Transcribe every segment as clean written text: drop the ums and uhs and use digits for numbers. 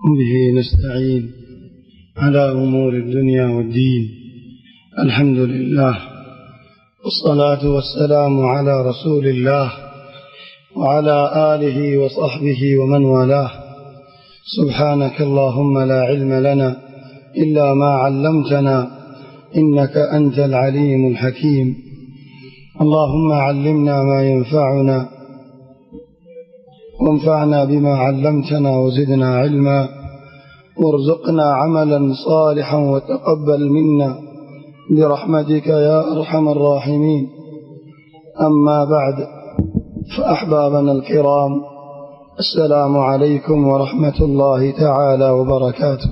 به نستعين على أمور الدنيا والدين. الحمد لله والصلاة والسلام على رسول الله وعلى آله وصحبه ومن والاه. سبحانك اللهم لا علم لنا إلا ما علمتنا إنك أنت العليم الحكيم. اللهم علمنا ما ينفعنا وانفعنا بما علمتنا وزدنا علما وارزقنا عملا صالحا وتقبل منا برحمتك يا أرحم الراحمين. أما بعد، فأحبابنا الكرام، السلام عليكم ورحمة الله تعالى وبركاته.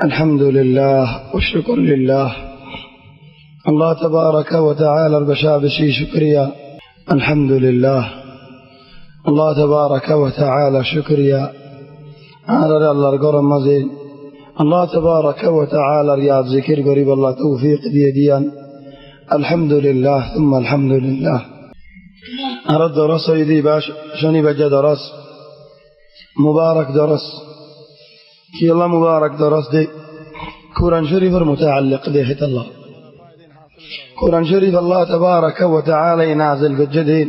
الحمد لله والشكر لله. الله تبارك وتعالى البشابشي شكريا. الحمد لله. الله تبارك وتعالى شكريا على الله القرم مزين. الله تبارك وتعالى رياض ذكر قريب الله توفيق ديان. الحمد لله ثم الحمد لله. أرد درس يدي باش شني بجا درس مبارك درس كي الله مبارك درس دي قرآن شريف المتعلق ديهت الله. قرآن شريف الله تبارك وتعالى ينازل قجدين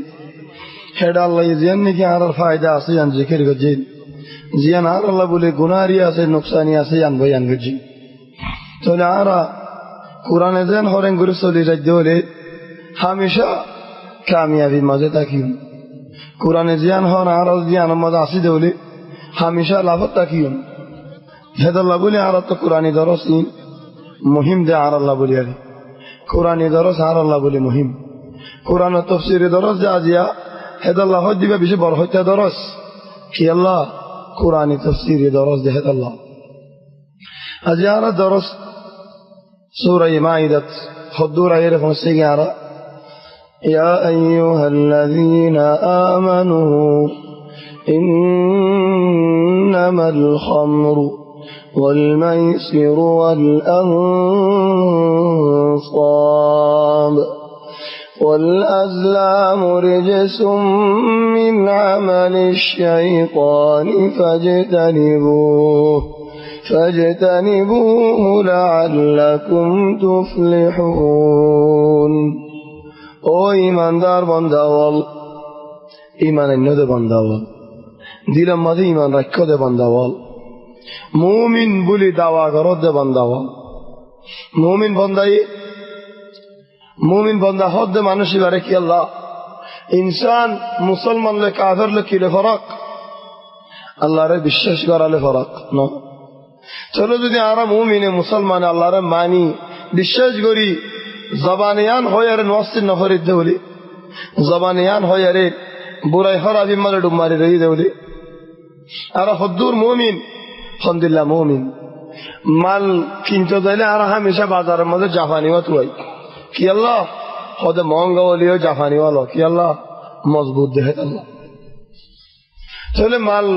هذا الله يزينك على الفائدة أصيان ذكر قجين زيان على الله بولي قناري أصيان نقصاني أصيان بيان قجين تولي عرى قرآن زين خورن قرسولي رجولي ہمیشہ کامیابی مزے تاکیوں قرآن زیان ہون عرض زیان مدعسی دولی ہمیشہ لافت تاکیوں هذا الله بولي عرض قرآن درسين مهم ده عرض الله بولي عليه قرآن درس عرض الله بولي مهم قرآن التفسير درس ده عزيا هذا الله هدي بيجي برهت درس كي الله قرآن تفسير درس ده هذا الله عزيا درس سورة مائدة خدورة يرفع السيارة يا أيها الذين آمنوا إنما الخمر والميسر والأنصاب والأزلام رجس من عمل الشيطان فاجتنبوه لعلكم تفلحون. او ایماندار بنداوال ایمان النده بنداوال دیلم مده ایمان رکه ده بنداوال مومن بولی دعواگرات ده بنداوال مومن بنده حد ده منشی برکی الله انسان مسلمان له کافر له کی له فرق الله ره বিশ্বাস করা له فرق না চলো যদি আমরা মুমিন মুসলমান الله রে মানি বিশ্বাস করি জবানিয়ান হয়ার নসিন নফরিদ দেউলি জবানিয়ান হয়ারে বুরাই খরাবি মালে ডুমারি রই দেউলি আর হদ্দুর মুমিন আলহামদুলিল্লাহ মুমিন মাল কিনতে দিলে আর হামেশা বাজারের মধ্যে জাপানি ওয়াত হই কি আল্লাহ হদে মহঙ্গা ওলিও জাপানি ওয়ালো কি আল্লাহ মজবুত দেহে আল্লাহ তাহলে মাল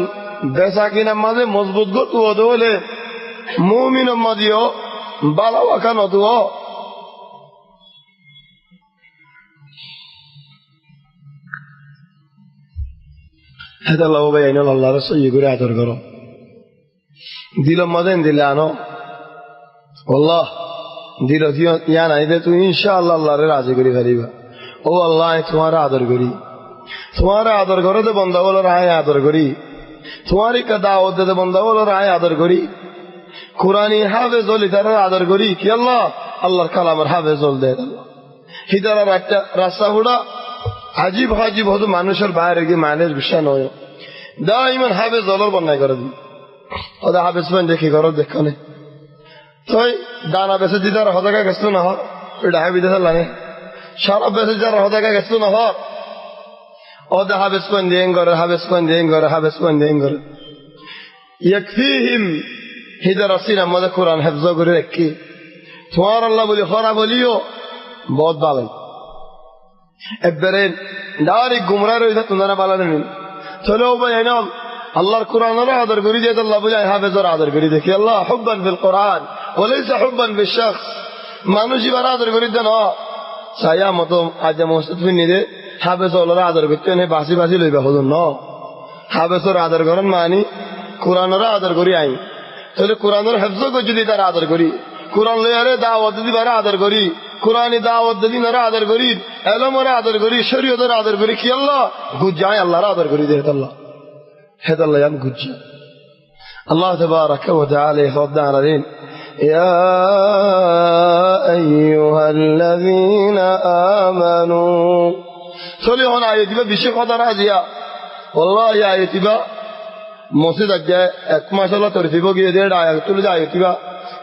বেচা কিনা মাঝে মজবুত গত হলে মুমিন মাদিও বালা ওয়াকা নদুও هذا الله وبيان الله رسول يقول اعتر قرأ ديلو مدين ديلانو والله ديلو يانا إذا تو إن شاء الله الله راضي قري غريبا او الله تمہارا عدر قري تمہارا عدر قرأ دے بندہ والا رائے عدر قري تمہاری کا دعوت دے بندہ والا رائے عدر قري قرآنی حافظ ولی تر عدر قري کہ اللہ کلام حافظ ول دے ہدارا راستہ ہوڑا عجیب عجیب হতো মানুষের বাইরে গিয়ে মানুষ বিশ্বাস নয় দাইমান হাফেজ ডলার বানাই করে দিই ওটা হাফেজ পান দেখি করো দেখনে তাই দানা বেচে দিদার হদাকা গেছ না হয় এটা হাবি দেখার লাগে সারা বেচে যার হদাকা গেছ না হয় ওটা হাফেজ পান দেন করে হাফেজ পান দেন করে হাফেজ পান দেন করে ইয়াকফিহিম হিদার আসিনা আমাদের কোরআন হিফজ করে রাখি তোমার আল্লাহ বলি খরা বলিও বহুত ভালো এবারে দাঁড়ি গুমরা রয়েছে তোমরা বালা নেই চলো ভাই এনাম আল্লাহর কোরআনের আদর করি যে আল্লাহ বলে হাফেজের আদর করি দেখি আল্লাহ হুব্বান বিল কোরআন ওয়ালাইসা হুব্বান বিল শাখস মানুষই বার আদর করি দেন ছায়া মতো আজ মসজিদ ফিনি দে হাফেজ ওলার আদর করতে নে বাসি বাসি লইবা হদন ন হাবেসর আদর করেন মানি কোরআনের আদর করি আইন তাহলে কোরআনের হেফজ যদি তারা আদর করি কোরআন লয়ারে দাওয়াত দিবারে আদর করি কোরআনি দাওয়াত দিনারে আদর করি এলমরে আদর করি শরীয়তের আদর করি কি আল্লাহ গুজায় আল্লাহর আদর করি দে আল্লাহ হেদাল্লাহ ইয়ান গুজা আল্লাহ তাবারাকা ওয়া তাআলা ইখদার আলাইন ইয়া আইয়ুহাল্লাযীনা আমানু চলে হন আয়াতিবা বিশেষ কথা রাজিয়া wallahi আয়াতিবা মসজিদ আগে এক মাস হলো তরফিব গিয়ে দেড় আয়াত তুলে যায় আয়াতিবা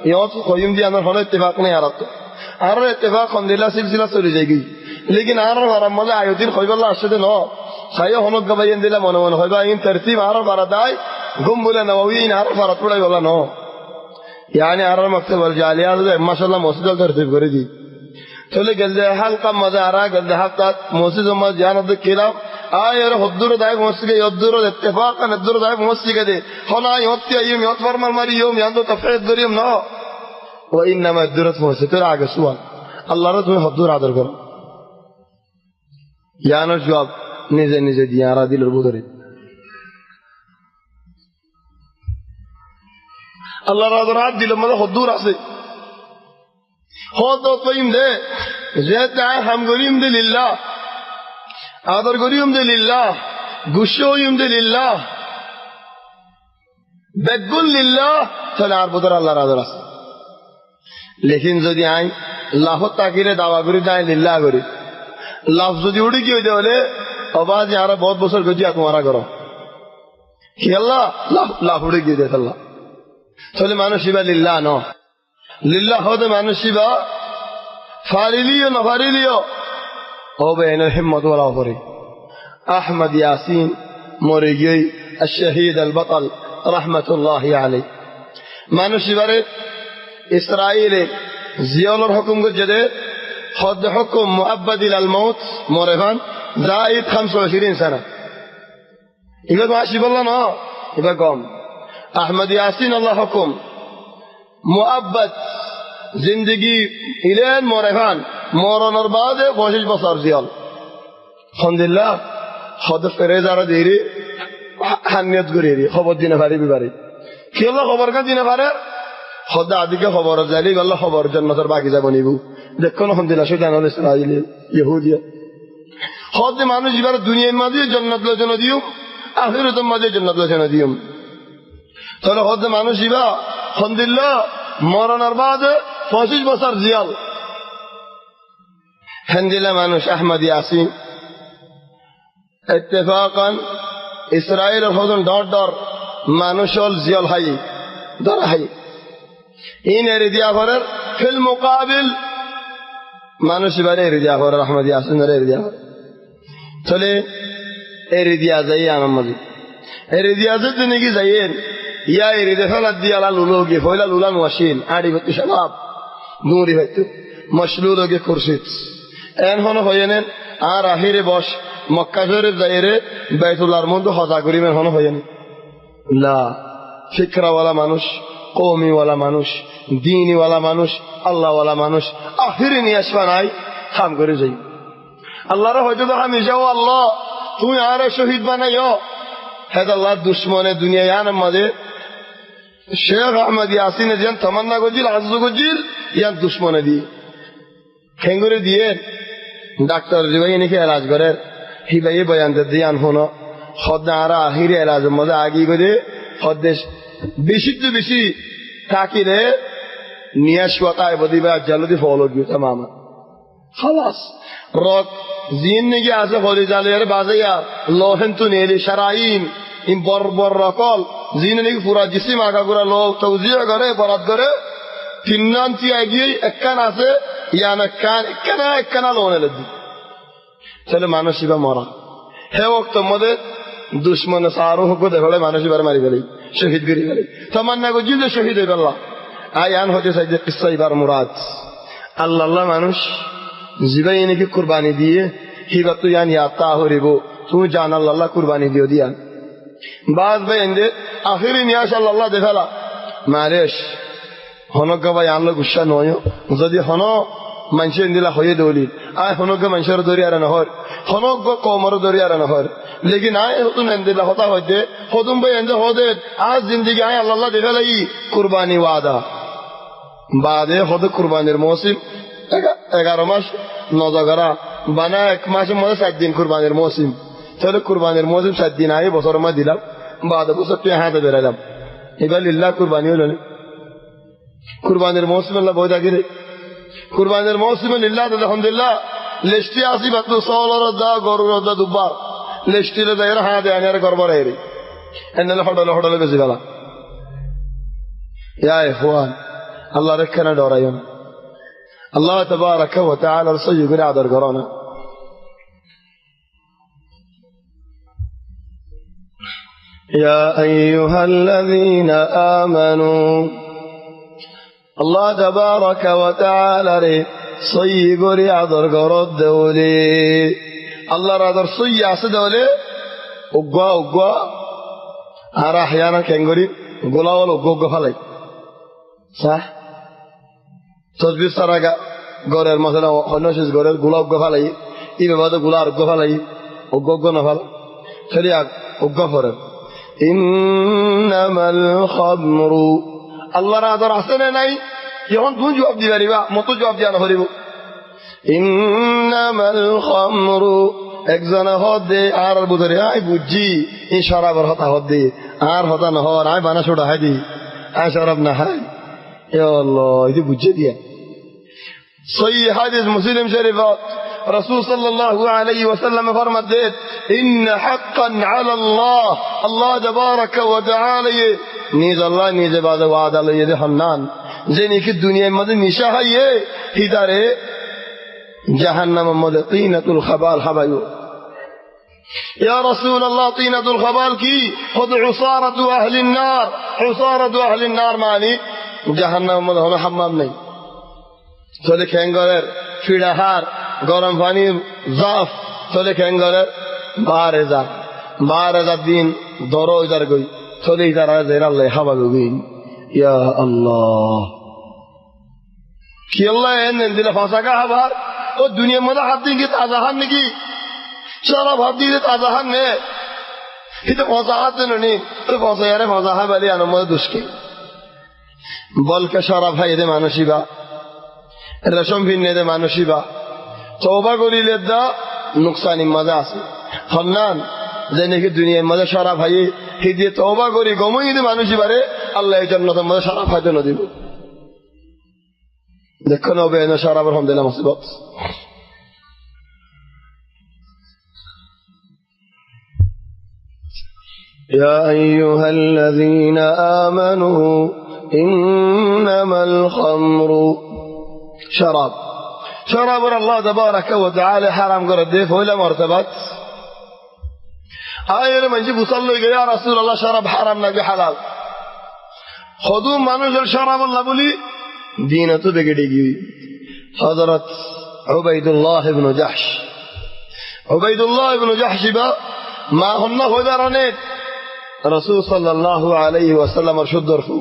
ইয়ত কয়ুম দি আমার হলো ইত্তেফাক নেই আর ইত্তেফাক আলহামদুলিল্লাহ সিলসিলা চলে যায়গি লেকিন আর বারাম মজা আয়াতিন কইবাল্লাহ আসতে ন সাইয় হনক গাবাইন দিলা মনে মনে হইবা ইন তরতিব আর বারা দাই ঘুম বলে নবী আর বারা পড়াই বলা ন يعني আর মকতব জালিয়া মাশাআল্লাহ মসজিদ তরতিব করে দি চলে গেল হালকা মজা আরা গেল হাফতা মসজিদ মজ জানাত কিলাম আয়ের হদ্দুর দায় মসজিদে হদ্দুর ইত্তেফাক হদ্দুর দায় মসজিদে হনা ইয়তি আইম ইয়ত ফরমান মারি ইয়ম ইয়ান্দো তফসীর করিম না ওয়া ইনমা দুরত মসজিদের আগে সুয়াল আল্লাহর তুমি হদ্দুর আদর করো ইয়ানোর জবাব নিজে নিজে দিয়া আরা দিলের বুদরে আল্লাহর আদর হাত দিল মানে হদ্দুর আছে হদ কইম দে যে তাই হাম করিম দে লিল্লাহ আদর করিম দে লিল্লাহ গুশোইম দে লিল্লাহ বেগুল লিল্লাহ তাহলে আর বুদর আল্লাহর আদর আছে লেকিন যদি আই লাহ তাকিরে দাওয়া করি যাই লিল্লাহ করি লাভ যদি উড়ে কি হইতে হলে আবার যে আরো বহুত বছর গজি তোমারা করো কি আল্লাহ লাভ উড়ে গিয়ে দেয় আল্লাহ তাহলে মানুষ ইবা লিল্লাহ ন লিল্লাহ হতে মানুষ ইবা ফারিলিও না ফারিলিও হবে এনের হিম্মত ওলা করে আহমদ ইয়াসিন মরে গিয়ে الشهيد البطل رحمة الله عليه মানুষ ইবারে ইসরায়েলে জিয়ালর হুকুম গজে حد حكم مؤبد إلى الموت مرهان زائد 25 سنة يبقى معشي بالله نا يبقى قام أحمد ياسين الله حكم مؤبد زندگی إلين مرهان موران أربعة بوشش بصار زيال الحمد لله خد فريز على ديري حنيت غريري خبر دينا فاري بباري كي الله خبر کا دينا فاري خد عادي کا خبر زالي الله خبر جنة باقي زباني بو দেখুন আলহামদুলিল্লাহ শয়তান হল ইসরাইল ইহুদিয়া হদ মানুষ এবার দুনিয়ার মাঝে জান্নাত লোচন দিও আখিরাতের মাঝে জান্নাত লোচন দিও তাহলে হদ মানুষ এবার আলহামদুলিল্লাহ মরণের বাদে 25 বছর জিয়াল হানদিলা মানুষ আহমদ ইয়াসিন ইত্তেফাকান ইসরাইল হদন ডর মানুষ হল জিয়াল হাই দর হাই ইন এরিদিয়া ভরের ফিল মুকাবিল মানুষ এবারে এরিদিয়া করে আহমদ ইয়াসিন এরিদিয়া করে চলে এরিদিয়া যাই আমার মাঝে এরিদিয়া যদি নাকি যাইয়েন ইয়া এরিদে ফেলা দিয়া লুলোগে ফয়লা লুলান ওয়াসিন আড়ি ভর্তি সবাব নুরি হয়তো মশলুলোগে খুরশিদ এন হন হয়েনেন আর আহিরে বস মক্কা শরীফ যাইরে বাইতুল্লাহর মধ্যে হজা করিবেন হন হয়েন লা ফিকরাওয়ালা মানুষ কওমিওয়ালা মানুষ দিনওয়ালা মানুষ আল্লাহওয়ালা মানুষ আখিরে নিয়ে আসবা নাই কাম করে যাই আল্লাহর হয়তো আমি যাও আল্লাহ তুমি আর শহীদ বানাইও হেদ আল্লাহ দুশ্মনে দুনিয়া ইয়ান মাঝে শেখ আহমদ ইয়াসিন যেন তামান্না গজিল আজু গজিল ইয়ান দুশ্মনে দিয়ে খেঙ্গুরে দিয়ে ডাক্তার জিবাই নাকি এলাজ করে হিবাই বয়ান দিয়ান হনো হদ আরা আখিরে এলাজের মধ্যে আগি করে হদ্দেশ বেশি তো বেশি থাকিলে নিয়ে শোয়াতায় বদিবা জলদি ফলো গিয়ে তামাম খালাস রক জিন নাকি আছে হলি জালের বাজাইয়া লোহেন তু নেলি সারাইন ইন বর রকল জিন নাকি পুরা জিসিম আগা গুড়া লোক তৌজিয়া করে বরাদ করে তিনান্তি এগিয়ে একখান আছে ইয়ান একখানা লোনে লেদি চলে মানুষ ইবা মরা হে ওক্ত মধ্যে দুশ্মনে সারো হকো দেখলে মানুষ এবার মারি ফেলি শহীদ করি ফেলি তামান্না গজিল যে শহীদ হয়ে গেল আয়ান হতে চাই যে কিসা এবার মুরাদ আল্লাহ মানুষ জিবাই নাকি কুরবানি দিয়ে হিবা তো ইয়ান ইয়াতা হরিব তুমি জান আল্লাহ কুরবানি দিও দিয়ান বাদ ভাই এন্ডে আখিরি নিয়াস আল্লাহ দেখালা মারেশ হনক ভাই আনলো গুসা নয় যদি হন মানুষের দিলা হয়ে দৌলি আয় হনক মানুষের দরিয়ারে নহর হনক কমর দরিয়ারে নহর লেকিন আয় হতুন দিলা হতা হইতে হতুম ভাই এনজে হদে আজ জিন্দিগি আয় আল্লাহ দেখে লাই কুরবানি ওয়াদা বাদে হদ কুরবানির মৌসিম 11 মাস নজগরা বানা 1 মাসের মধ্যে 7 দিন কুরবানির মৌসিম তাহলে কুরবানির মৌসিম 7 দিন আয় বছর মধ্যে দিলাম বাদ বছর তুই হাতে বেরালাম এবার লিল্লাহ কুরবানি হলো না কুরবানির মৌসিম আল্লাহ বই থাকি রে কুরবানির মৌসিমে লিল্লাহ আলহামদুলিল্লাহ লেস্টি আসি বাতু সওলর দা গরুর দা দুবার লেস্টিরে দাইরা হাতে আনার করবার রে এনলে হডলে বেশি গলা ইয়া ইখওয়ান আল্লাহ রেখনা ডরাইন আল্লাহ তাবারাকা ওয়া তাআলা রসুল করে আদর করোনা ইয়া আইয়ুহাল্লাযীনা আমানু আল্লাহ তাবারাকা ওয়া তাআলা রে সই করে আদর করত দেওলে আল্লাহর আদর সই আছে দেওলে উগ্গা আর আহয়ানা কেঙ্গরি গোলাওয়াল উগ্গ ফালাই সাহ তসবির সারাগা গরের মশলা অন্যশেষ গরের গুলা উগ্গ ফালাই ই বাবাদে গুলা আর উগ্গ ফালাই উগ্গ না ফালা চলি উগ্গ ফরেন ইন্নামাল খামরু আল্লাহর আদর আছে না নাই যখন তুমি জবাব দিবা রিবা মতো জবাব দিয়া নহরিব ইন্নামাল খামরু একজন হদে আর বুঝরে আই বুঝি এই শরাবর হতা হদে আর হতা নহর আই বানা ছোটা হাই দি আই শরাব না হাই এ আল্লাহ এই বুঝে দিয়া সহিহ হাদিস মুসলিম শরীফ রাসূল সাল্লাল্লাহু আলাইহি ওয়াসাল্লাম ফরমাতে ইন হাক্কান আলা আল্লাহ আল্লাহ তাবারাকা ওয়া তাআলা নিজ আল্লাহ নিজে বাদে ওয়াদা লইয়ে দে হান্নান যিনি কি দুনিয়ার মধ্যে নিশা হাইয়ে হিদারে জাহান্নামের মধ্যে তিনাতুল খাবাল হাবায়ু ইয়া রাসূলুল্লাহ তিনাতুল খাবাল কি খুদ উসারাতু আহলিন নার উসারাতু আহলিন নার মানে জাহান্নামের মধ্যে হলো হাম্মাম নাই চলে খেঙ্গরের ফিড়াহার গরম পানির জাফ চলে খেঙ্গরের 12,000 দিন ধরো ইদার গই চলে ইদার আল্লাহ হাবা গই ইয়া আল্লাহ কি আল্লাহ এনে দিলে ফাঁসাকা হাবার ও দুনিয়ার মধ্যে হাত দিয়ে কি তাজা হান নাকি সারা ভাব দিয়ে তাজা হান নে কিন্তু ফাঁসা হাত নি তো ফাঁসা আরে ফাঁসা হা বালি আনো মধ্যে দুষ্কি বলকে সারা ভাই দে মানুষিবা রেশম ভিন্নে দে মানুষিবা তওবা করিলে দা নুকসানি মজা আছে হন্নান যে নাকি দুনিয়ার মধ্যে সারা ভাই হিদিয়ে তওবা করি গমই দে মানুষিবারে আল্লাহ এই জান্নাতের মধ্যে সারা ফায়দা ন দিব দেখো নবে না সারা আলহামদুলিল্লাহ মুসিবত يا أيها الذين آمنوا إنما الخمر شراب الله تبارك وتعالى حرام قرد ديف ولا مرتبط آية لما نجيب وصلوا يا رسول الله شراب حرام نبي حلال خذوا منوج الشراب الله بولي دينته بقديجي حضرت عبيد الله بن جحش با ما هن خدرانيت رسول صلى الله عليه وسلم ارشد رفو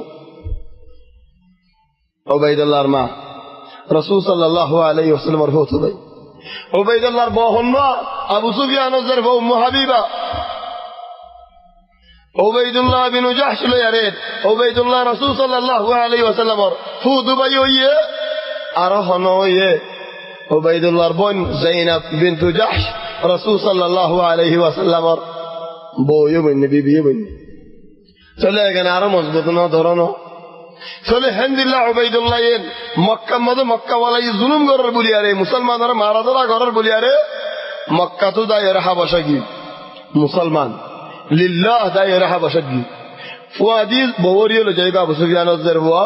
عبيد الله ما رسول صلى الله عليه وسلم ارفوت بي عبيد الله باهن ابو سفيان الزرف ام حبيبه عبيد الله بن جحش لا يريد عبيد الله رسول صلى الله عليه وسلم فود بي ويه ارهنو يه عبيد الله بن زينب بنت جحش رسول صلى الله عليه وسلم بويه بن بيبي بن চলে গেন আরো মজবুত না ধরনো চলে আলহামদুলিল্লাহ উবাইদুল্লাহ মক্কা মধ্যে মক্কা ওয়ালাই জুলুম করার বলি আরে মুসলমানরা মারা ধরা করার বলি আরে মক্কা তো দায়ের হাবাসা কি মুসলমান লিল্লাহ দায়ের হাবাসা কি ফুয়াদিস বহরি হলো জায়গা আবু সুফিয়ানের জরওয়া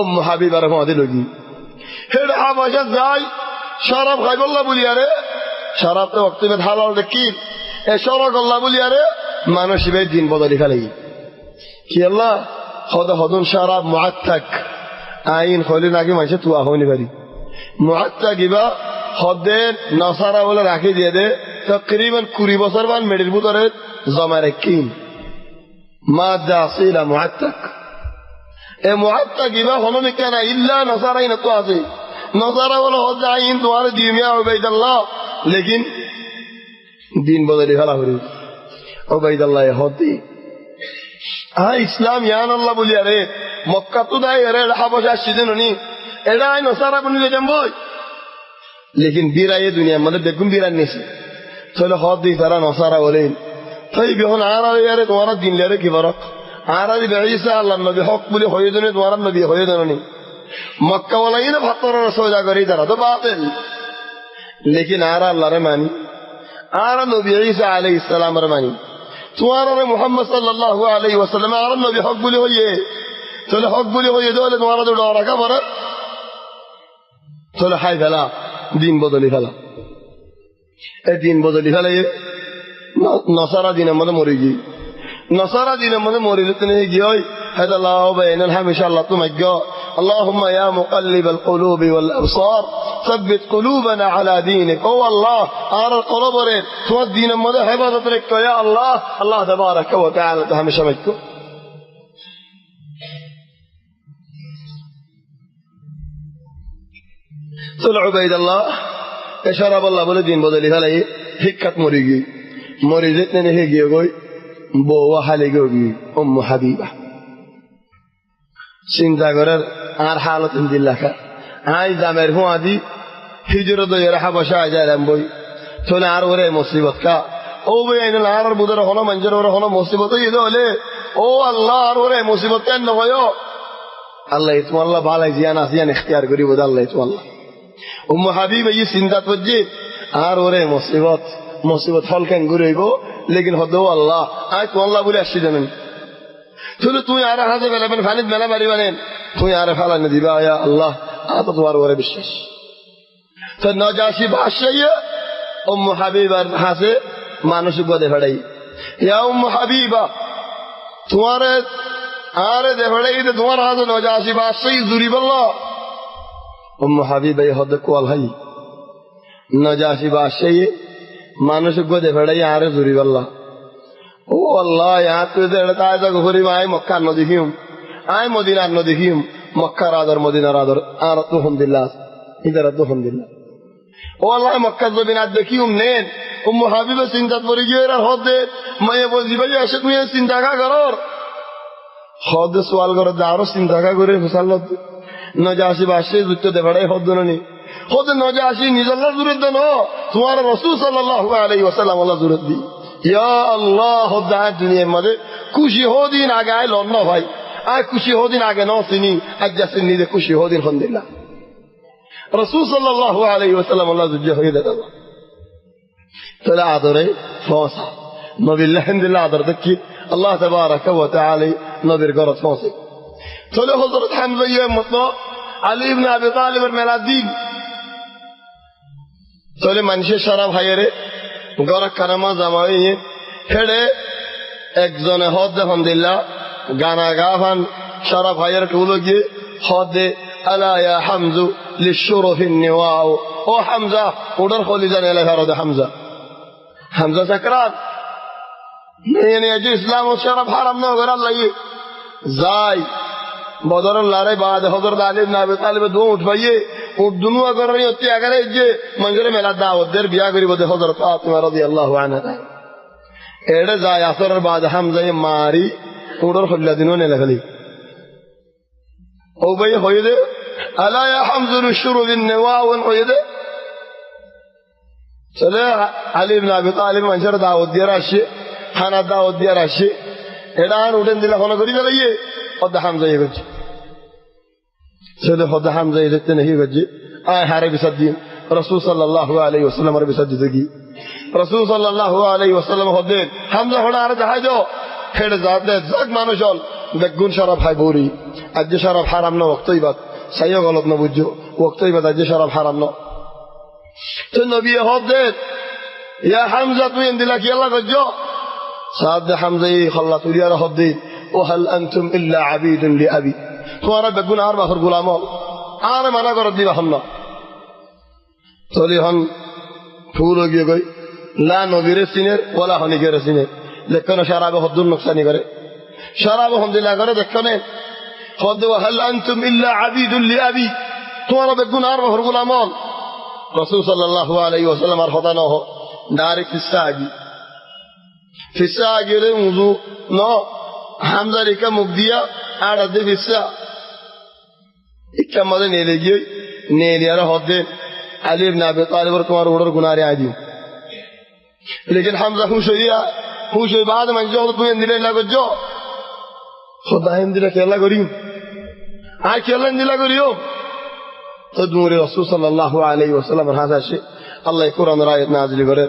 উম্ম হাবিবার মধ্যে লগি হেড হাবাসা যাই শরাব খাইবল্লাহ বলি আরে শরাব তো ওয়াক্তে হালাল দেখি এ শরাব আল্লাহ বলি আরে মানুষ বে দিন বদলি ফেলে কি আল্লাহ খোদা হদুন শরাব মুআত্তাক আইন খলি নাকি মাইছে তু আহনি পারি মুআত্তাক ইবা হদের নসারা বলে রাখি দিয়ে দে তকরিবান 20 বছর বান মেডির ভিতরে জমা রাখিন মাদা আসিলা মুআত্তাক এ মুআত্তাক ইবা হলো কেন ইল্লা নসারাইন তো আছে नसारा बोलो हो जाइन तुम्हारे दीन में उबैदुल्लाह लेकिन दीन बदली फला हो रही उबैदुल्लाह होती हाँ इस्लाम यान अल्लाह बोली अरे मक्का तो दाई अरे हाबशा सीजन नहीं एडा आई नसारा बनी ले जम्बोई लेकिन बीरा ये दुनिया मतलब बेगुम बीरा नहीं से चलो हद दी सारा नसारा बोले तई बेहन आरा यारे तुम्हारा दिन ले रे की फरक आरा दी बेईसा अल्लाह नबी हक बोली होये दने तुम्हारा नबी होये दने नहीं मक्का वाला ही ना फतर रसोजा करी तरह तो बातिल लेकिन आरा अल्लाह रे मानी आरा नबी ईसा अलैहिस्सलाम रे मानी तुम्हारा रे मोहम्मद सल्लल्लाहु अलैहि वसल्लम आरा नबी हक बोली होये चलो हक बोली होये दो तुम्हारा तो डरा का फरक चलो हाय फला दिन बदली फला ए दिन बदली फला ये नसारा दिन मत मरेगी नसारा दिन मत मरी लेते गई هذا الله بين الهم إن شاء الله تمجّا اللهم يا مقلب القلوب والأبصار ثبت قلوبنا على دينك أو الله أرى القلوب رين تو الدين ماذا حفظت لك يا الله الله تبارك وتعالى تهم شمكّو صلى عبيد الله شرب الله بلدين بدلي هلاي هكت مريجي مريضتنا نهيجي يقول بوا حاليجي حبيبة চিন্তা করার আর হালত দিল্লাখা আই জামের হুয়াদি হিজরত দইরা হাবশা যাইলাম বই চলে আর ওরে মুসিবত কা ও বই আইনা আর বুদর হলো মঞ্জর ওরে হলো মুসিবত ইদো হলে ও আল্লাহ আর ওরে মুসিবত কেন নয় আল্লাহ ইতু আল্লাহ ভালাই জিয়ান আসিয়ান ইখতিয়ার করি বদ আল্লাহ ইতু আল্লাহ হাবিবা এই চিন্তা তজ্জি আর ওরে মুসিবত মুসিবত হল কেন ঘুরাইব লেকিন হদো আল্লাহ আই তো আল্লাহ বলে আসছি জানেন চলো তুই আর হাজে বেলাবেন ফানিদ মেলা মারি বানেন তুই আর ফালান দিবা ইয়া আল্লাহ আত তোমার ওরে বিশ্বাস তো নজাশি বাদশাহ হাবিবার হাসে মানুষ বদে ফড়াই ইয়া হাবিবা তোমার আরে দে ফড়াই দে তোমার হাজে নজাশি বাদশাহ জুরি বল্লা হাবিবা হদ কোয়াল হাই নজাশি বাদশাহ মানুষ বদে ফড়াই আরে জুরি বল্লা ओ अल्लाह यहाँ तो घुरी आय मक्का न देखियूं आय मदीना न देखियूं मक्का रादर मदीना रादर आरतुहमदिल्लाह इधर अतुहमदिल्लाह ओ अल्लाह मक्का जो बिना देखियूं नेन हाबिब चिंता पड़ी गई हद दे मैं बोली भाई ऐसे तुम चिंता का करो हद सवाल करो दारो चिंता का करे फसाल नजाशी बादशाह जुत्ते दे बड़े हद नहीं हद नजाशी निजल्ला जरूरत न तुम्हारा रसूल सल्लल्लाहु अलैहि वसल्लम वाला जरूरत दी या अल्लाह दुनिया मदे खुशी हो दिन आगे आए लौटना भाई आए खुशी हो दिन आगे नौ सिनी आज जैसे नीदे खुशी हो दिन अल्हम्दुलिल्लाह रसूल सल्लल्लाहु अलैहि वसल्लम अल्लाह जुज्जे हो गया तला आदरे फौसा नबील्लाह अल्हम्दुलिल्लाह आदर तकी अल्लाह तबारक व तआला नबीर गरत फौसे चलो हजरत हमजा ये मतलब अली इब्न अबी तालिब मेलादीन चले मानसे शराब हायरे গরক কারামা জামাই হেডে একজনে হদ আলহামদুলিল্লাহ গানা গাভান সারা ভাইয়ের টুলো গিয়ে হদে আলা ইয়া হামজু লিশুরফিন নিওয়াও ও হামজা ওডার খলিজা নেলা হারদে হামজা হামজা সাকরাত নেনে যে ইসলাম ও শরাব হারাম না করে আল্লাহ যাই বদরের লড়াই বাদ হযরত আলী ইবনে আবি তালিব দো উঠবাইয়ে উর্দুনু अगर नहीं होती अगर जे मंजरे मेला दावत देर बिया गरीब दे हजरत फातिमा रदियल्लाहु अन्हा एड़े जाय असर बाद हमजा ये मारी उडर खल्ला दिनो ने लगली ओ भाई होय दे अला या हमजुल शुरू बिन नवावन होय दे चले अली इब्न अबी तालिब मंजर दावत दे राशि खाना दावत दे राशि एडान उडन दिला होना करी दलये और हमजा ये गज चले खुदा हमजा इतने नहीं गजी आए हारे बिसद्दीन रसूल सल्लल्लाहु अलैहि वसल्लम रे बिसद्दीगी रसूल सल्लल्लाहु अलैहि वसल्लम हदे हमजा होना आरे जहाजो हेड जाते जग मानुषल बेगुन शराब हाय बोरी आज शराब हाराम ना वक्तई बात सही गलत ना बुझो वक्तई बात आज शराब हाराम ना तो नबी हदे या हमजा तू इंदिला की अल्लाह गजो साद हमजा खल्ला तुरिया हदे وهل انتم الا عبيد لابي तुम्हारा बेगुन आर बाखर गुलाम आर मना कर दी हमना चली हम फूल हो गई ला नबीर सिनेर वला हनिकेर सिनेर लेकिन शराब हद्दुन नुकसानी करे शराब हम दिला करे देखने खुद वहल अंतुम इल्ला अबीद लिअबी তোমার বেগুন আর হরগুল আমল রাসূল সাল্লাল্লাহু আলাইহি ওয়াসাল্লাম আর হতা নহ ডারে ফিসা আগিরে উযু ন হামজা রেখা মুখ দিয়া আড়া দে ফিসা ইকা মদে নেলে গিয়ে নেলে আর হদে আলী ইবনে আবি তালিবের তোমার ওড়র গুনারে আদি लेकिन हमजा खुश हुई बाद में जो तुम्हें दिले लगो जो खुदा हम दिला खेला करियो आ खेला दिला करियो तो दूर रसूल सल्लल्लाहु अलैहि वसल्लम हाजा से अल्लाह कुरान आयत नाजिल करे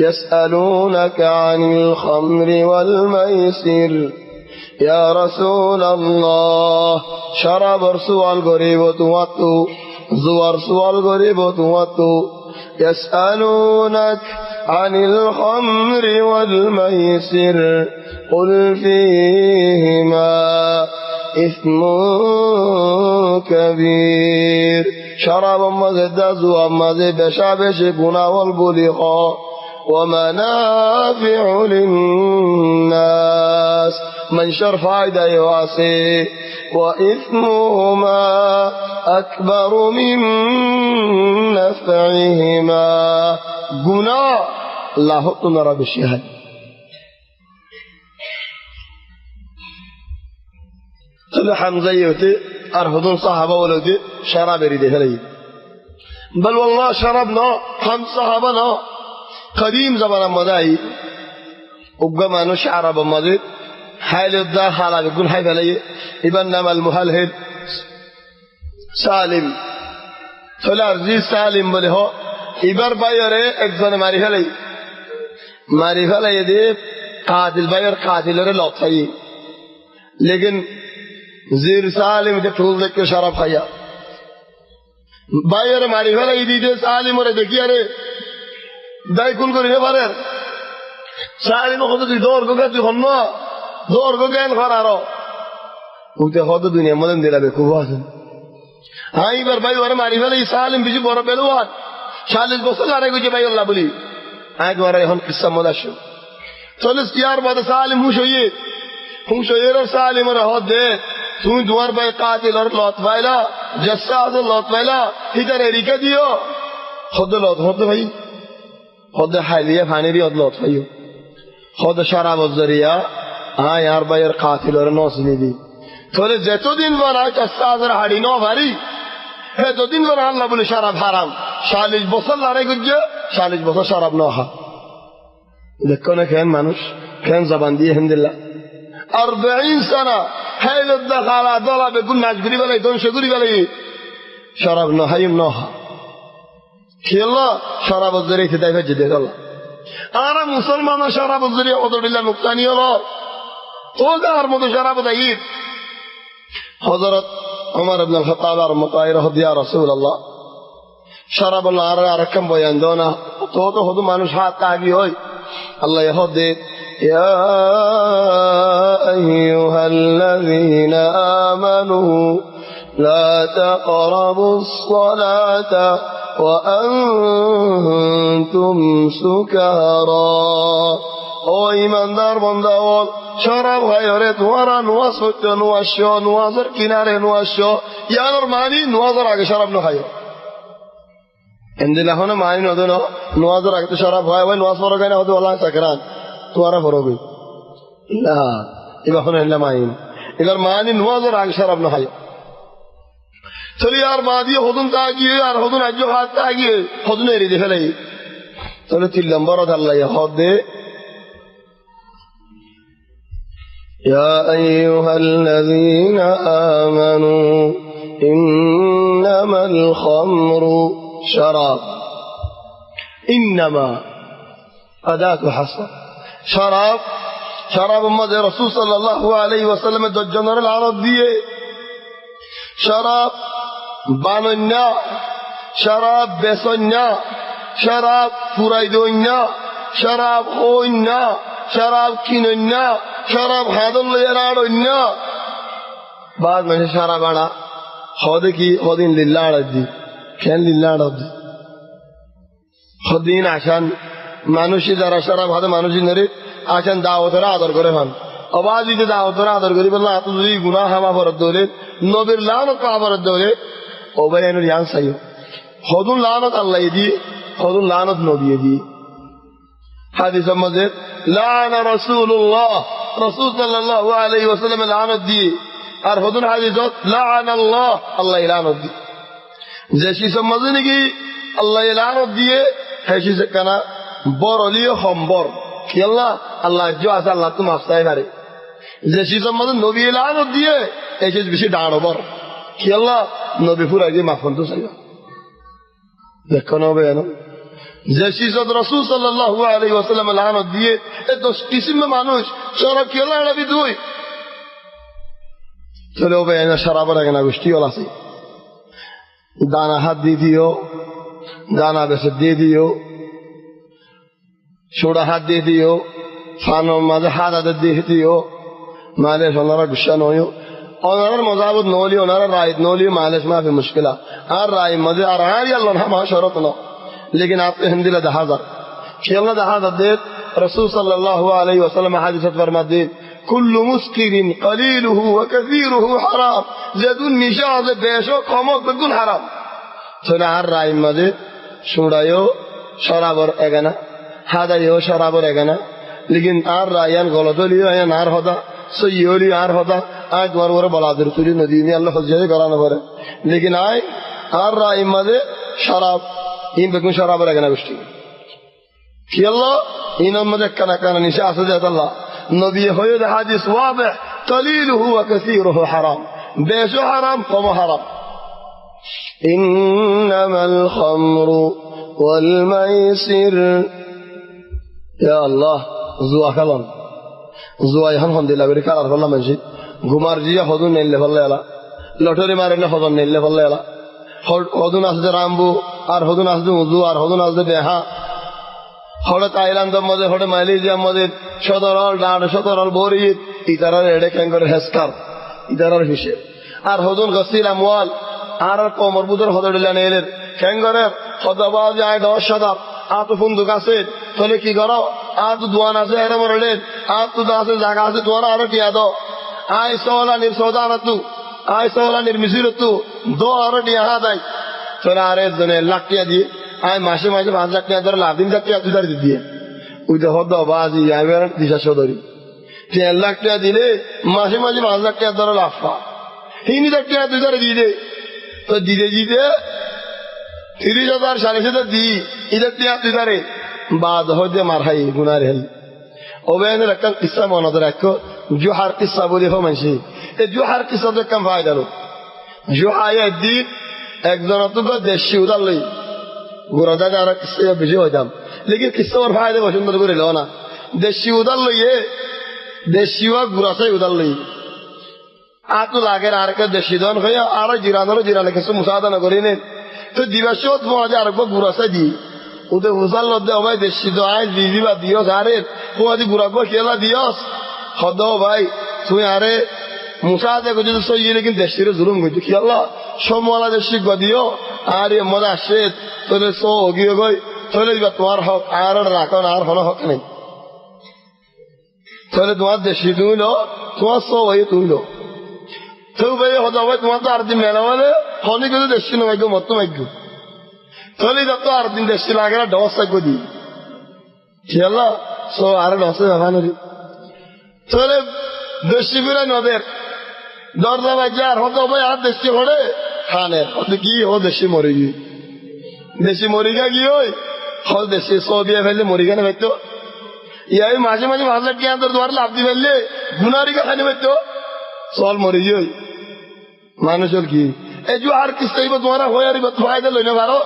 यसअलूनका अनिल खम्रि वल मैसिर या रसूल अल्लाह शराब सवाल गरीब तुआतु जुआर सवाल गरीब तुआतु يسألونك عن الخمر والميسر قل فيهما إثم كبير شراب مزد زوا مزد بشابش قنا والبلغة ومنافع للناس من شر فائدة يواسي وإثمهما أكبر من نفعهما قنا الله تنرى بالشهاد تلو حمزة يوتي أرهدون صحابة ولدي شراب يريده لي بل والله شربنا هم صحابنا قديم زمان مدعي وقمانو شعرب مدد حال الداخل بيقول حيث لي إبنما المهلهل سالم فلارزي سالم بله إبر بايره اكزان معرفة لي دي قاتل باير قاتل لطفي لیکن زیر سالم دے ٹھول دیکھ کے شراب خیا باير معرفة لي دي سالم ورے دیکھیا رے دائی کل کو رہے بارر سالم خود دی دور کو گتی خنوا دور کو گین خرارو اوتے خود دنیا مدن دیلا بے کواسن آئی بر بائی ورہ معرفة لي سالم بیجی بورا پہلوان شالل بسل آرے گوچے بائی اللہ بلی آئی ورہ ہم قصہ مدہ شو چلس کیار بعد سالم ہوشوئے رو سالم رہو دے سوئی دوار بائی قاتل اور لطفائلہ جساز لطفائلہ ادھر ایریکہ دیو خود لطفائلہ بھائی خود حالیہ فانی بھی لطفائلہ خود شراب الزریعہ ہاں یار بائی قاتل اور نوسلی دی تھوڑے زیتو دن ورہ جساز رہاڑی نو بھاری ہے تو دن ورہ اللہ بولے شراب حرام شالج بسل لارے گجے شالج بسل شراب نوحا دکھونے کھین مانوش کھین زبان دی الحمدللہ 40 سنة حيل الدخل ضرب يقول ناس قريبا لي دون شقريبا لي شربنا هيم نوها كي الله شراب الزريع تدافع جديد الله أنا مسلمان شراب الزريع أضر الله نقطاني الله طول ده هرمض شراب دايد حضرت عمر بن الخطاب رحمة رضي يا رسول الله شراب الله أركم بيان دونا تو خذوا مانوش حات تاجي هوي الله يهدي يا أيها الذين آمنوا لا تقربوا الصلاة وأنتم سكارى او ایمان دار بندوال شراب غیرت ورا نواسط نواشو نوازر کناره نواشو یا نرمانی نوازر آگه شراب نخایو اندی لحونه معنی ندو نوازر آگه تو شراب خواهی وی نواز فرو گئی نهدو اللہ سکران توارا فرو گئی لا ایبا خونه اللہ معنی اگر معنی نوازر آگه شراب نخایو چلی یار مادی خودون تاگیه یار خودون اجو خواهد تاگیه خودون ایریده فلهی چلی تیلنبارد اللہ یا خود ده يا أيها الذين آمنوا إنما الخمر شراب إنما أداة حصر شراب مد رسول صلى الله عليه وسلم دجنر العرب ديه شراب بانونا شراب بسونا شراب فرايدونا شراب خونا شراب كينونا شراب حاضر يرادونا بعد من شراب انا خودين لله عدي كان لله عدي خودين عشان মানুষই যারা শরাব হাতে মানুষই নরে আছেন দাওয়াতের আদর করে খান আওয়াজই যে দাওয়াতের আদর করি বললা এত যদি গুনাহ হামা ফরত দলে নবীর লানত কা ফরত দলে ওবায়নের ইয়ান সাইও হদুন লানত আল্লাহ দি হদুন লানত নবী দি হাদিসের মধ্যে লানা রাসূলুল্লাহ রাসূল সাল্লাল্লাহু আলাইহি ওয়াসাল্লাম লানত দি আর হদুন হাদিসত লানা আল্লাহ আল্লাহ লানত দি যে শিশু মধ্যে নাকি আল্লাহ লানত দিয়ে হেসি কানা বড়লিও সম্বর কি আল্লাহ আল্লাহ জো আছে আল্লাহ তো মাফ চাই পারে যে শিশু মধ্যে নবী লানত দিয়ে এসে বেশি ডাঁড় বর কি আল্লাহ নবী ফুরাই দিয়ে মাফ তো চাই দেখো নবে জানো যে শিশু রাসূল সাল্লাল্লাহু আলাইহি ওয়াসাল্লাম লানত দিয়ে এ 10 কিসিমে মানুষ সরব কি আল্লাহ নবী দুই চলে হবে না শরাবের এখানে গোষ্ঠী হল আছে দানা হাত দিয়ে দিও দানা বেসে দিয়ে দিও সোডা হাত দিয়ে দিও ফানোর মাঝে হাত হাতে দিয়ে দিও মালেশ ওনারা গুসা নয় ওনার মজাবত নলি ওনারা রায় নলি মালেশ মাফি মুশকিলা আর রায় মজে আর আল্লাহ মা শরত ন लेकिन आपके हिंदी ला 10,000 खेलना 10,000 दे रसूल सल्लल्लाहु अलैहि वसल्लम हदीस फरमा दे कुल्लु मुस्किरिन कलीलुहु व कसीरुहु हराम जदुन निशाज बेशो कमो बिल्कुल हराम सुनार राय मजे सुड़ायो शराबर एगना हादायो शराबर एगना लेकिन आर रायन गलत लियो या नार होदा सय्योली आर होदा आज वर वर बलादर तुरी नदी में अल्लाह हजरे कराना पड़े लेकिन आर राय मजे शराब इन बेगुन शराब रहेगा गोष्ठी कि अल्लाह इन मजे कना कना निशा से जाता अल्लाह नबी होये द हदीस वाज़ह कलीलुहु व कसीरुहु हराम बेशो हराम कम हराम इन्नमल खम्रु वल मैसिर या अल्लाह जुआ कलम जुआ यहां हम दिला बेरी काला फल्ला मंजी घुमार जिया हदुन नेल्ले फल्ला लटरी मारले हदुन नेल्ले फल्ला হদুন আসছে রামবু আর হদুন আসছে উজু আর হদুন আসছে দেহা হড়ে তাইল্যান্ডের মধ্যে হড়ে মালয়েশিয়ার মধ্যে সদরল ডাঁড় সদরল বরি ইতারার এড়ে ক্যাঙ্গর হেসকার ইতারার হিসেব আর হদুন গসিল আমওয়াল আর কোমর বুদর হদড়িলা নেলের ক্যাঙ্গরের হদবাজ যায় 10,000 আতো ফুন্দুক আছে তাহলে কি করো আর তো দোয়ান আছে এর মরলেন আর তো আছে জায়গা আছে তোমার আরো কি আদো আই সোলা নির সদানা তু आय सोला निर्मिसिर तू 2 आरटी यहाँ दाई चला आरे दोने लाख टिया दिए आय मासे मासे 5 लाख टिया दर लाख दिन तक टिया तुदार दिए उधर हो दो बाजी आय मेरा दिशा चौधरी 3 लाख टिया दिले मासे मासे 5 लाख टिया दर लाफा हिनी तक टिया तुदार दिए तो दिए 30,000 साले से तो दी इधर टिया तुदारे बाद हो दे मारहाई गुनार है ओबेन रकम किस्सा मौनद रखो जो हर किस्सा बोले हो मंशी जो हर किस्सा से कम फायदा लो जो आया दिन एक जन तो देशी उधर ली गुरादा जा रहा किस्से बिजी हो जाम लेकिन किस्सा और फायदे वसुंधर को लो ना देशी उधर लो ये देशी वा गुरासा उधर ली आ तो लागे आर के देशी दोन गया आर जिराने किस्से मुसादा न करी ने तो दिवसों तो आज आर को गुरासा दी उधर उधर लो दे भाई देशी तो आज बीवी बात दियो सारे वो आज गुरा को खेला दियो खदो भाई तू यारे मुसादे को जो सोई लेकिन देशी रे जुल्म गई कि अल्लाह सोमवाला देशी को दियो आरे मजा से तोले सो होगी गई तोले बात तुम्हारा हक आर राखो आर होना हक नहीं तोले तुम्हारा देशी तू लो तुम्हारा सो वही तू लो तो भाई होता भाई तुम्हारा तो आरती मेला वाले होने को तो देशी न भाई मत तुम आइयो तोले जब तो आरती देशी लागेला डॉस तक को दी कि अल्लाह सो आर डॉस में भानु दी तोले देशी बिना नदेर दर्जा बाजार होता भाई आज देशी होड़े खाने होते की हो देशी मरेगा की हो देशी सो दिया पहले मरेगा ना बैठो यही माजे माजे भाषा के अंदर द्वारा लाभ दी पहले गुनारी का खाने बैठो सवाल मरेगी मानुष की ए जो हर किस्सा ही तुम्हारा हो यार बात फायदा लेने वालो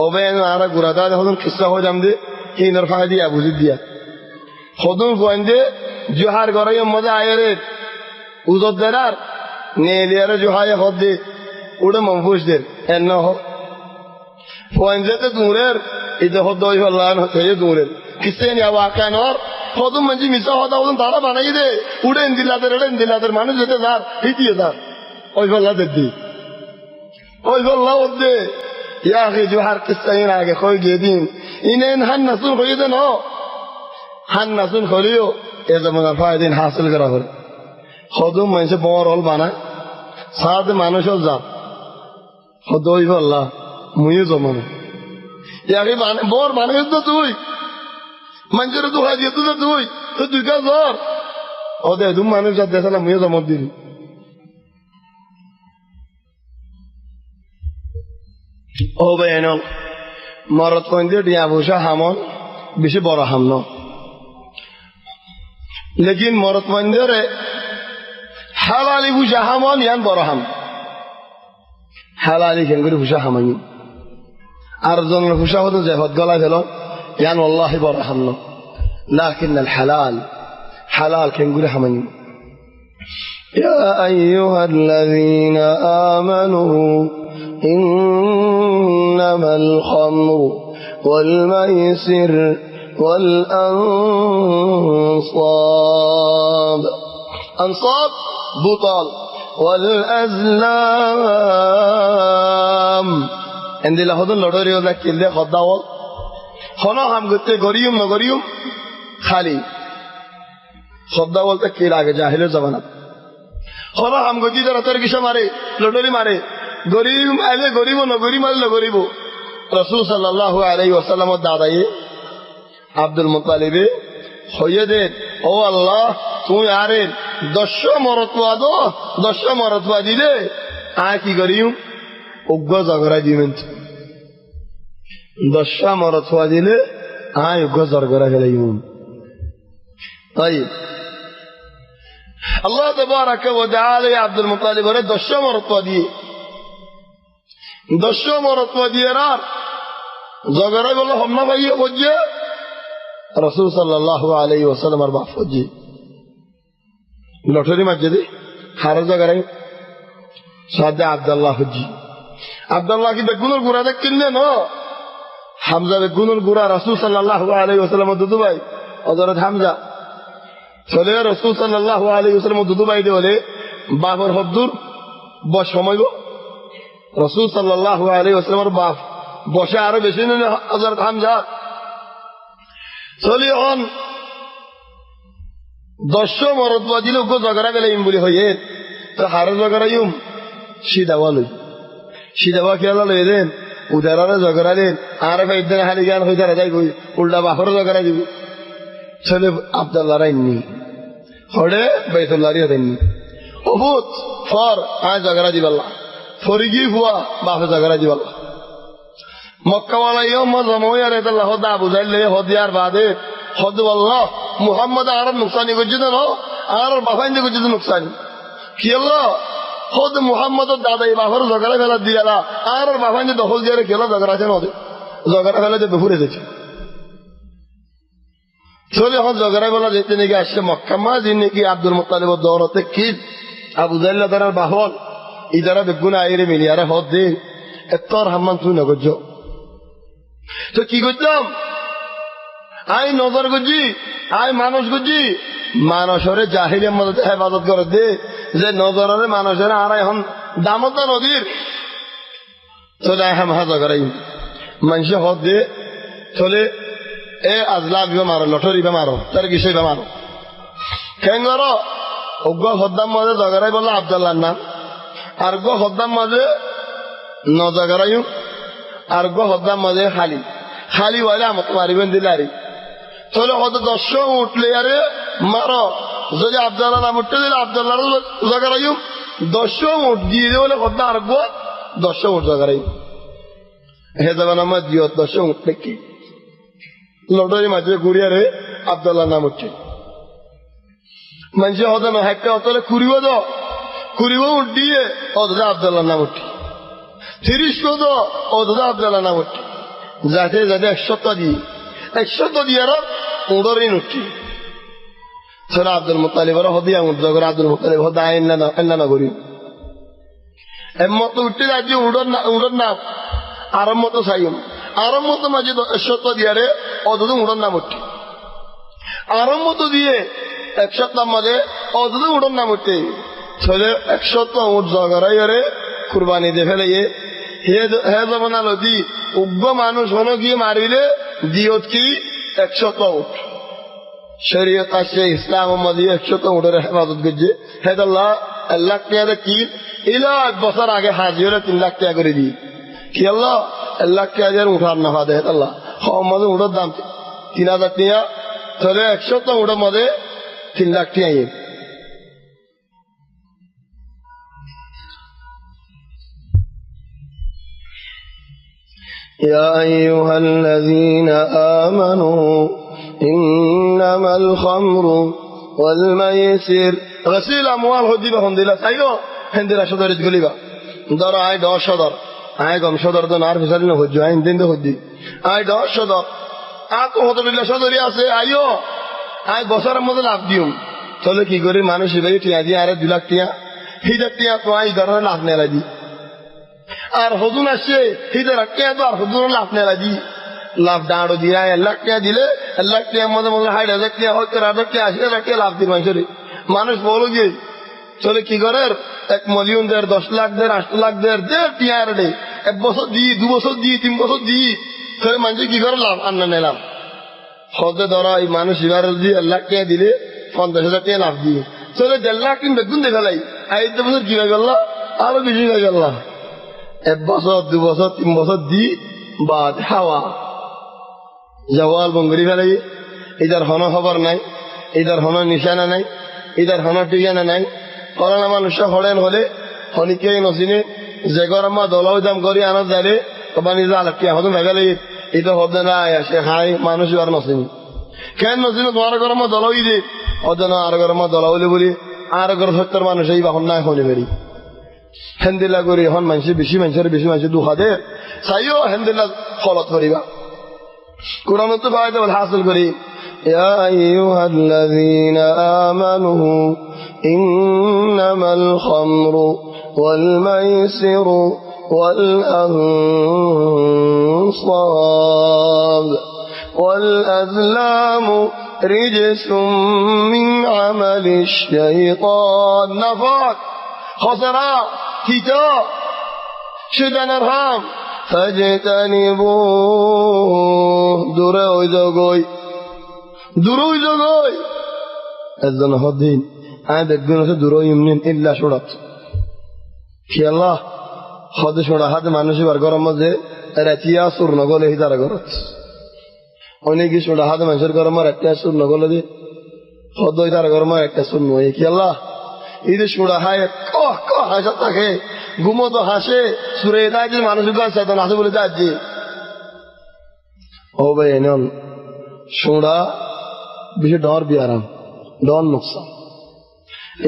ओबे हमारा गुरादा होदन किस्सा हो जाम दे ही नरफा दिया बुझ दिया होदन गोंदे जो हर गरे मजा आए रे उजो दरार नेलियारे जो हाय होदे उड़े मंफूस दे एनो हो फोंजे ते दूरेर इधर होदो ही अल्लाह न होते दूरेर किससे ने वाका नोर होदन मंजी मिसा होदा उन तारा बनाई दे उड़े इंदिलादर मानुष देते दार हितिए दार ओय अल्लाह दे दी ओय अल्लाह होदे या अखी जो हर किस्सा इन आगे खोई गेदीन इन्हें हन नसुन खोई दे नो हन नसुन खोलियो ए जमाना फायदे हासिल करा हो खुद मन से बोर होल बना साथ मानुष हो जा হদই বললা মুইও জমানো ইয়াকে বর মানুষ তো তুই মানুষের তো হাই দিয়ে তুই তো দুই কাজ ধর ও দে তুমি মানুষ যা দেশে না মুইও জমা দিবি ও বেন মরত কইন দিয়ে ডিয়া ভূষা হামন বেশি বড় হাম ন লেকিন মরত মন্দিরে হালালি ভূষা হামন ইয়ান বড় হাম হালালি কেন করে ভূষা হামাই আর জনের ভূষা হতো যে হদ গলা ফেল ইয়ান আল্লাহ বড় হাম ন লাকিন আল হালাল হালাল কেন করে হামাই يا أيها الذين آمنوا إنما الخمر والميسر والأنصاب بطل والأزلام عندي لحظة لطوري وذا كله خداول خنا هم قلت غريم نغريم خالي خداول تكيل آگے جاهل زمانات خنا هم قلت جرا تركيشة مارے لطوري مارے غريم آلے غريم نغريم آلے غريبو رسول صلى الله عليه وسلم دادائے আব্দুল মুত্তালিবে হইয়ে দেন ও আল্লাহ তুই আরেন 10 মরতবা দিলে আয় কি করিম উগ্র ঝগড়া দিবেন 10 মরতবা দিলে আয় উগ্র ঝগড়া ফেলাইম তাই আল্লাহ তাবারাক ওয়া তাআলা আব্দুল মুত্তালিবের 10 মরতবা দিয়ে আর ঝগড়া বলে হমনা ভাইয়ে বজে رسول صلى الله عليه وسلم اربع فوجي لوٹری مسجد خارجہ کریں سادہ عبداللہ فوجی عبداللہ کی বেগুনের গুড়া দেখলেন না হামজা বেগুনের গুড়া রাসূল সাল্লাল্লাহু আলাইহি ওয়াসাল্লাম দুদুবাই হযরত হামজা চলে রাসূল সাল্লাল্লাহু আলাইহি ওয়াসাল্লাম দুদুবাই বলে বাপর হদ্দুর বস সময়গো রাসূল সাল্লাল্লাহু আলাইহি ওয়াসাল্লামের বাপ বসে আরো বেশি না হযরত হামজা চলি অন 10 মরতবা দিলে ওকে ঝগড়া গেলাইম বলি হইয়ে তো হারে ঝগড়াইম সিদাবা খেলা লই দেন উদারারে ঝগড়া দেন আর ফাইদান হালি গান হইতে রাজাই কই উল্টা বাহর ঝগড়া দিব চলে আব্দুল্লাহ রাইনি হড়ে বাইতুল্লাহরি দেননি অবুত ফর আয় ঝগড়া দিবাল্লাহ ফরিগি হুয়া বাপে ঝগড়া দিবাল্লাহ মক্কা ওয়ালাই মজময় আর এটা লাহ দা বুঝাইলে হদিয়ার বাদে হদ আল্লাহ মুহাম্মদ আর নুকসানি করছে না আর বাফাইন যে করছে নুকসানি কি আল্লাহ হদ মুহাম্মদ দাদাই বাফার ঝগড়া ফেলা দিয়ালা আর বাফাইন যে দখল দিয়ে খেলা ঝগড়া আছে নদে ঝগড়া ফেলা যে বেফুরে যেছে চলে এখন ঝগড়া বেলা যেতে নাকি আসছে মক্কা মা যে নাকি আব্দুল মুত্তালিব দৌড়তে কি আবু জাইল্লা তার বাহল ইদারা বেগুনা আইরে মিলিয়ারে হদ দে এতর হাম্মান তুই না করছ তো কি করতাম আই নজর করছি আই মানুষ করছি মানুষের জাহিরের মধ্যে হেফাজত করে দে যে নজরের মানুষের আর এখন দামত নদীর চলে হামহাজা করাই মানুষে হদ দে চলে এ আজলা বিবা মারো লটরি বে মারো তার কিসে বে মারো কেন করো অজ্ঞ হদ্দাম মাঝে জগারাই বললো আব্দুল্লাহ নাম আর গো হদ্দাম মাঝে নজগারাই আর গো হদ্দাম মাঝে খালি বলে আমাকে মারিবেন দিলারি তাহলে হয়তো 10 উঠলে আরে মারো যদি আব্দুল্লাহ নাম উঠতে দিলে আব্দুল্লাহ জগারাই 10 উঠ দিয়ে বলে হদ্দা আর গো 10 উঠ জগারাই হে যাবেন আমার দিও 10 উঠলে কি লটারি মাঝে ঘুরিয়ারে আব্দুল্লাহ নাম উঠছে মানুষ হতো না একটা অতলে খুরিব উঠ দিয়ে অতটা আব্দুল্লাহ নাম উঠি 30 কত অতটা আব্দুল্লাহ নাম উঠি যাতে 100 দিয়ে উড়রি উঠি সেটা আব্দুল মুত্তালিবের হদিয়া উঠ জগর আব্দুল মুত্তালিব হদা আইন না করি এমত উঠতে যাচ্ছি উড়র নাম আরম্ভ তো চাইম আরম্ভ তো মাঝে 100 দিয়ে অতটা উড়র নাম উঠি আরম্ভ তো দিয়ে 100 মাঝে অতটা উড়র নাম উঠতে ছেলে 100 উঠ জগরাই কুরবানি দিয়ে ফেলে হে জমানা নদী উগ্র মানুষ হলো গিয়ে মারিলে দিয়ত কি 100 উঠ শরীয়ত আসছে ইসলাম মধ্যে 100 উঠের হেফাজত করছে হেদাল্লাহ 1 লাখ টাকা কিন এলা 1 বছর আগে হাজি হলে 3 লাখ টাকা করে দিই কি আল্লাহ 1 লাখ টাকা উঠার নাফা দেয় আল্লাহ আমাদের উঠার দাম 3000 টাকা তাহলে 100 তো উঠার মধ্যে 3 লাখ টাকা يا أيها الذين آمنوا إنما الخمر والميسر غسيل أموال هديبة هندلا سايو هندلا شدر تقوليبا دار عاي 10 شدر عاي كم شدر ده نعرف سالنا هدي عاي دين ده هدي عاي 10 شدر আতো হতবিল্লাহ সদরি আছে আইও আই বছরের মধ্যে লাভ দিউম তাহলে কি করি মানুষ ভাই টিয়া দিয়ে আরে 2 লাখ টিয়া হিদার টিয়া তো আই ধরে লাভ নেলা দি আর হুজুন আসে হিদার টিয়া তো আর হুজুন লাভ নেলা দি লাভ দাঁড়ো দিয়া 1 লাখ টিয়া দিলে 1 লাখ টিয়ার মধ্যে মধ্যে 60,000 টিয়া হয় 4,000 টিয়া 80,000 টিয়া লাভ দিন মানুষ বলো যে চলে কি করে 1 মিলিয়ন দের 10 লাখ দের 8 লাখ দের টিয়া রে 1 বছর দি 2 বছর দি 3 বছর দি তাহলে মানুষ কি করে লাভ আন্না নিলাম হতে ধরা এই মানুষ এবার যদি 1 লাখ টাকা দিলে 50,000 টাকা লাভ দিয়ে চলে 1.5 লাখ কিনবে বেগুন দেখে লাই আর 1 বছর কি হয়ে গেল আরো বেশি হয়ে গেল 1 বছর 2 বছর 3 বছর দি বাদ হাওয়া জওয়াল বঙ্গরি ফেলাই এটার হন খবর নাই এটার হন নিশানা নাই এটার হন ঠিকানা নাই করোনা মানুষ হলেন হলে হনিকে নচিনে যে গরমা দলাও দাম করি আনা যাবে তবা নিজে আলাপিয়া হতো ভেবে এটা হতে না আসে খাই মানুষ আর নচিনি কেন নচিনে তোমার গরমা দলাওই দে হতে না আর গরমা দলাওলে বলি আর গর 70 মানুষ এই বাহন নাই হনে বেরি হেন্দিলা করি এখন মানুষের বেশি মানুষের দুঃখা দে চাইও হেন্দিলা ফলত করিবা কোরআন তো ফায়দা হাসিল করি يا أيها الذين آمنوا إنما الخمر والميسر والأنصاب والأزلام رجس من عمل الشيطان نفاق خسرا كتاب شدن ارهام فاجتنبوه دروي زوغوي الزن هدين عند الجنة دروي منين إلا شرط كي الله خد شرط هذا ما نشوف أرجع مزه رتيا سور نقول هيدا رجعت অনেকে শোনা হাতে মানুষের গরমার একটা সুর নগল দে হদয় তার গরমার একটা সুর নয় কি আল্লাহ এই যে শোনা হায় কহ কহ হাসা থাকে ঘুমো তো হাসে সুরে এটা যে মানুষের গাছ তো হাসে বলে যাচ্ছে ও ভাই এনন শোনা বেশি ডর বিয়ারাম ডর নুকসান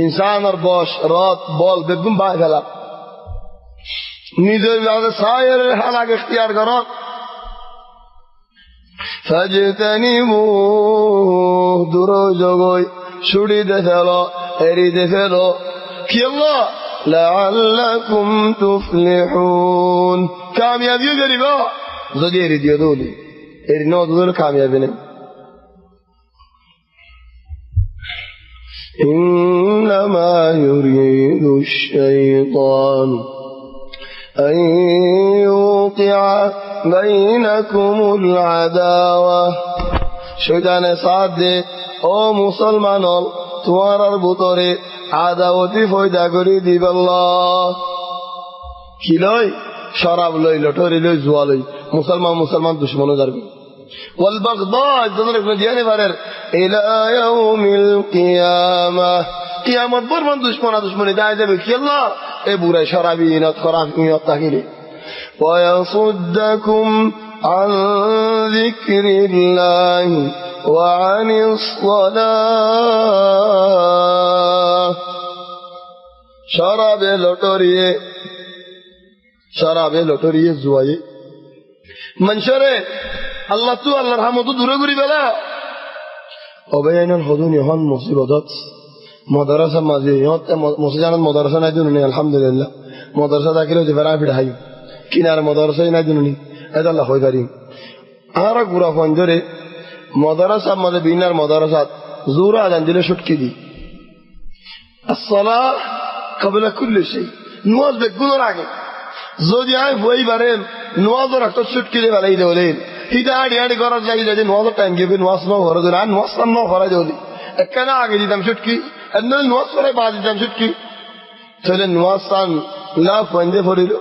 ইনসান আর বস রত বল বেগুম বাই ফেলা নিজের সায়ের হালাক ইখতিয়ার করত فاجتنبوه درو جوي شوري دفلو اري دفلو كي الله لعلكم تفلحون كاميابي غريبا زدي اري ديو دولي اري نو دول كاميابي نه انما يريد الشيطان أن يوقع بينكم العداوة شيطان صادق او مسلمان তোমার ভিতরে আদাওয়াতি পয়দা করে দিব আল্লাহ কি লই শরাব লই লটরি লই জুয়া লই মুসলমান দুশমন যাবে ওয়াল বাগদা যাদের কোন দিয়ানে পারের ইলা ইয়াউমিল কিয়ামত বরমান দুশমনি দায় দেবে কি আল্লাহ এ বুড়া শরাবি নত খরাবি নত তাকিরে ويصدكم عن ذكر الله وعن الصلاة শরাবে লটরিয়ে জুয়ায়ে মানুষরে আল্লাহ তো আল্লাহর রহমত দূরে ঘুরি বেলা অবয়ানন হদুন ইহন মুসিবত মাদ্রাসা মাঝে ইহত মুসিজানত মাদ্রাসা নাই দুনি আলহামদুলিল্লাহ মাদ্রাসা দাখিলে যে ফেরা ফিড়াই কিনার মাদ্রাসাই নাই দুনি এটা আল্লাহ হই পারি আর গুরা পঞ্জরে মাদ্রাসা মাঝে বিনার মাদ্রাসাত জোরা আজান দিলে ছুটকি দি আসসালাহ কবলা কুল্লি শাই নামাজ বেগুনোর আগে যদি আই বই বারেন নামাজের একটা ছুটকি দে বালাই দেবলেন হিটা আড়ি করার যাই যদি নামাজের টাইম গেবে নামাজ না ঘরে দেন আর নামাজ না ঘরে দেবলি একখানা আগে দিতাম ছুটকি এমনি নামাজ পড়ে বাদ দিতাম ছুটকি তাহলে নোয়াজ সান লা ফন্দে ফরিল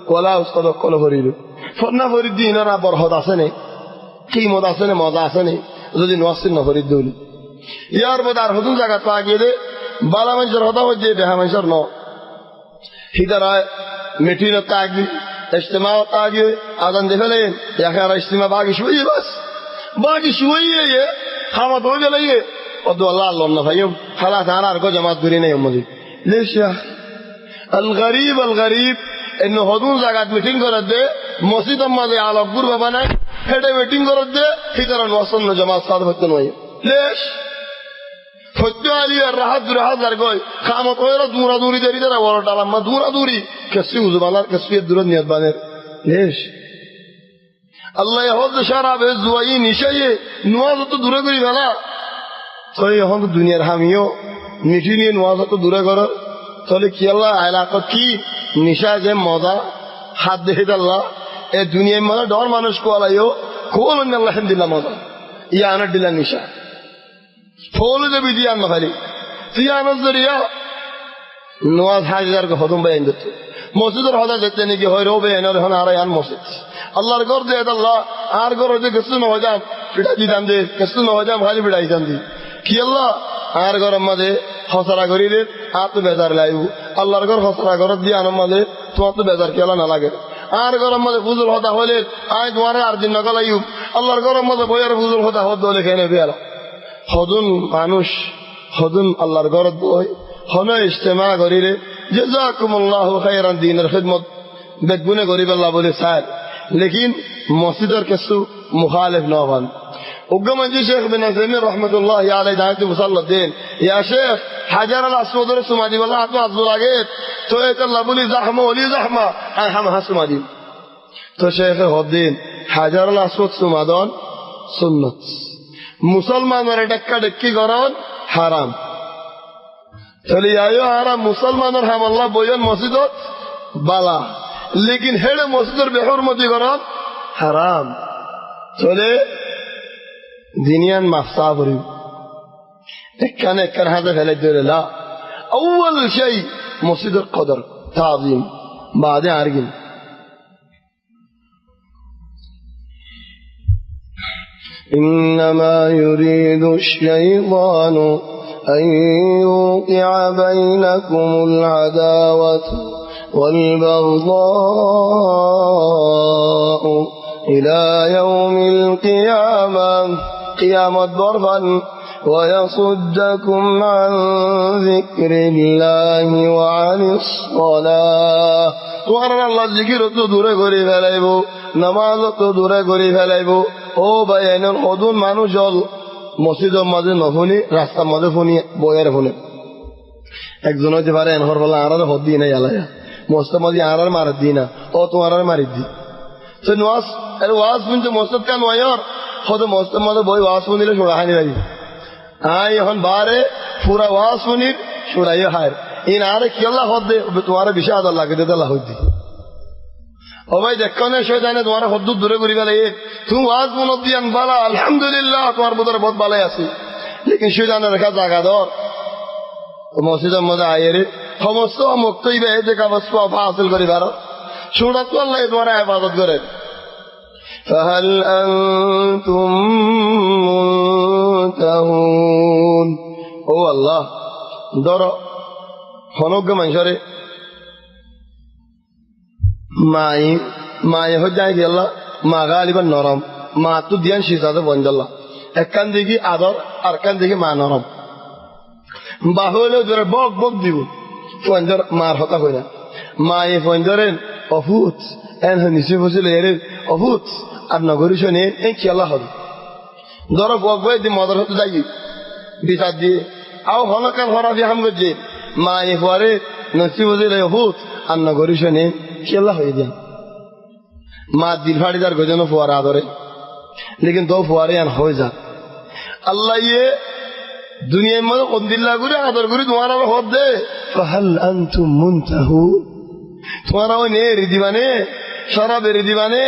ওলা উস্তাদ কল ফরিল ফন্না ফরিদ দিন না বরহদ আছে নে কিমত আছে নে মজা আছে নে যদি নোয়াজ ন ফরিদ দৌলি ইয়ার বোধ আর হতুন জায়গা পা গিয়ে দে বালা মানুষের হতা হচ্ছে বেহা মানুষের ন হিদারায় মিটিন তাগি ইজতিমা তাগি আজান দে ফেলে ইয়াকে আর ইজতিমা বাকি শুয়ে বাস বাকি শুয়ে ये খামত হয়ে গেলে ये অদ আল্লাহ আল্লাহ না ভাই খালা তার আর কো জামাত করি নাই উম্মতি ليش يا الغريب انه হদুন জায়গা মিটিং করে দে মসজিদ মাঝে আলোকপুর বাবা নাই হেডে মিটিং করে দে হিদারা ওয়াসন জামাত সাদ হতে নয় ليش সত্য আলী আর রাহাত আর গই খামত হয়ে দূরা দূরি দেরি তারা বড় টালাম্মা দূরা দূরি কেসি উজবানার কেসি দূর নিয়ত বানের ليش আল্লাহ হদ শরাব জুয়াই নিশায়ে নওয়াজ তো দূরে করি ফেলা তো এখন দুনিয়ার হামিও মিঠি নিয়ে নওয়াজ তো দূরে করো তাহলে কি আল্লাহ এলাকা কি নিশা যে মজা হাত দেখে আল্লাহ এ দুনিয়ার মানে ডর মানুষ কোয়ালাইও কোল আল্লাহ দিল্লা মজা ইয়া আনার দিল্লা নিশা ফোল যে বিদিয়ান মাখালি সিয়ানত জরিয়া নওয়াজ হাজার হদম বাইন দিত মসজিদের হদা যেতে নাকি হয় রবে এনার হন আর আন মসজিদ আল্লাহর ঘর দে আল্লাহ আর ঘর যে গসু ন হজাম পিটা দিদান দে গসু ন হজাম খালি পিটাই দান দি কি আল্লাহ আর ঘর মাঝে হসরা করিলে আর তো বেজার লাইব আল্লাহর ঘর হসরা ঘর দিয়ে আনার মাঝে তোমার তো বেজার কেলা না লাগে আর গরম মাঝে ফুজুল হতা হলে আয় তোমার আর দিন নকলাইব আল্লাহর গরম মাঝে বইয়ের ফুজুল হতা হদ দলে খেয়ে নেবে আলা হদুন মানুষ হদুন আল্লাহর ঘর বই হন ইজতেমা করিলে জাযাকুমুল্লাহু খায়রান দ্বীনের খিদমত বেগুনে গরিব আল্লাহ বলে চায় লেকিন মসজিদের কিছু মুখালিফ না হন উগ্গমঞ্জি শেখ বিন আজমির রহমতুল্লাহ আলাইহি দায়িত্ব মুসাল্লাদ্দিন ইয়া শেখ হাজার আল আসওয়াদের সুমাদি বলা আপনি আজু লাগে তো এটা আল্লাহ বলি জাহমা ওলি জাহমা আয় হাম হাসুমাদি তো শেখ হদ্দিন হাজার আল আসওয়াদ সুমাদন সুন্নাত মুসলমানের ডাক্কা ডেক্কি করন হারাম তাহলে আয়ো হারাম মুসলমানের হাম আল্লাহ বইন মসজিদত বালা লেকিন হেড়ে মসজিদের বেহরমতি করন হারাম চলে দিনিয়ান মাফসা করি এখানে একখান হাতে ফেলে ধরে লা আউয়াল শাই মসজিদের কদর তাযীম বাদে আরগিন إنما يريد الشيطان أن يوقع بينكم العداوة والبغضاء إلى يوم القيامة قيامة ضربا ويصدكم عن ذكر الله وعن الصلاة سبحان الله ذكر تو দূরে করে ফেলাইবো নামাজ তো দূরে করে ফেলাইবো ও ভাই এনন হদুন মানুষ জল মসজিদের মাঝে নফুনি রাস্তার মাঝে ফুনি বইয়ের ফুনি একজন হইতে পারে এনহর বলা আর হদ দিয়ে নাই আলায়া মসজিদের মাঝে আর মার দি না ও তোমার আর মারি দি তো নওয়াজ এর ওয়াজ শুনতে মসজিদ কান ওয়ার হদ মসজিদের মাঝে বই ওয়াজ শুনিলে ছোড়া হানি লাগি আই এখন বারে পুরা ওয়াজ শুনির ছোড়াই হায় ইন আরে কি আল্লাহ হদ দে তোমার বিষয় আদার লাগে দে আল্লাহ হদ দি ও ভাই দেখো না শয়তানে তোমার হদ দূরে করি ফেলে তুমি ওয়াজ মনত দিয়ান বালা আলহামদুলিল্লাহ তোমার ভিতরে বহুত ভালো আছে লেকিন শয়তানের রেখা জায়গা দর মসজিদের মধ্যে আয়েরে সমস্ত মুক্তই বে দেখা বস্তু হাসিল করি ভারত শুনা তো আল্লাহ তোমার ইবাদত করে فهل أنتم منتهون ও আল্লাহ ধরো হনজ্ঞ মানুষরে মায়ে হয়ে কি আল্লাহ মা গালিবার নরম মা তো দিয়ান শিজাতে বঞ্জাল্লাহ একখান দেখি আদর আর কান দেখি মা নরম বাহুলেও ধরে বক বক দিব ফঞ্জর মার হতা হই না মায়ে ফঞ্জরেন অভূত এন নিচে বসে এর অভূত আর নগরী শোনে এই কি আল্লাহ হবে ধরো বক বই দিয়ে মদর হতে যাই বিচার দিয়ে আও হনকান হরাফি হাম করছে মায়ে পরে নসি বসে অভূত আর নগরী শোনে কি আল্লাহ হয়ে দেন মা দিল ফাড়ি যার গজনো ফোয়ারা আদরে লেকিন দো ফোয়ারে আন হয়ে যা আল্লাহ ইয়ে দুনিয়ার মধ্যে কন্দিল্লা করে আদর করি তোমার আবার হদ দে ফাহাল আনতুম মুনতাহুন তোমার ওই নে রিদিবানে শরাবের রিদিবানে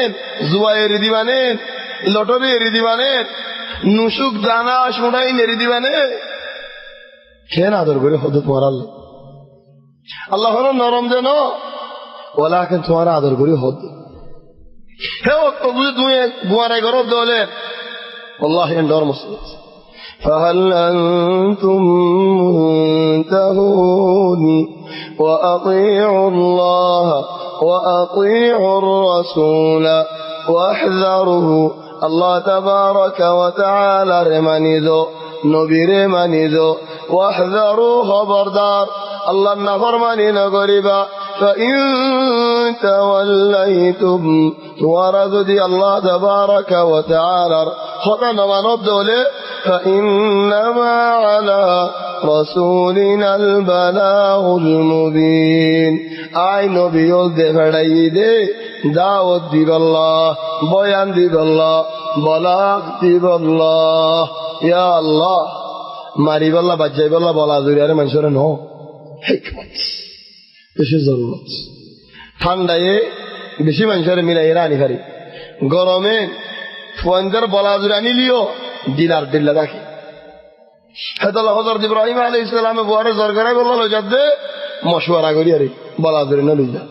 জুয়ায়ের রিদিবানে লটরি রিদিবানে নুসুক দানা শোনাই নে রিদিবানে কেন আদর করে হদ তোমার আল্লাহ আল্লাহ হলো নরম দেন ওলাকে তোমার আদর করি হদ হে তো বুঝে তুমি গুয়ারাই গরব দলে আল্লাহ ডর মুসলিম فهل أنتم منتهون وأطيعوا الله وأطيعوا الرسول واحذروا الله تبارك وتعالى رمانيدو نبي رمانيدو واحذروا خبردار الله النفرماني نقريبا فإن توليتم ورددي الله تبارك وتعالى خطنا ونبدو فإنما على رسولنا البلاغ المبين آي نبي يلد فرعيدي دعوت دي بالله بيان دي بالله بلاغ دي بالله يا الله ماري بالله بجاي بالله بلا ذريار منشور نو حكمت বেশি জরুরত ঠান্ডায় বেশি মানুষের মিলাই রানি পারি গরমে ফোনদের বলা জুড়ে আনিলিও দিলার দিল্লা রাখি হেদাল্লাহ হযরত ইব্রাহিম আলাইহিস সালামে বুয়ারে জরগরাই বলল যাতে মশওয়ারা করি আরে বলা জুড়ে না লইয়া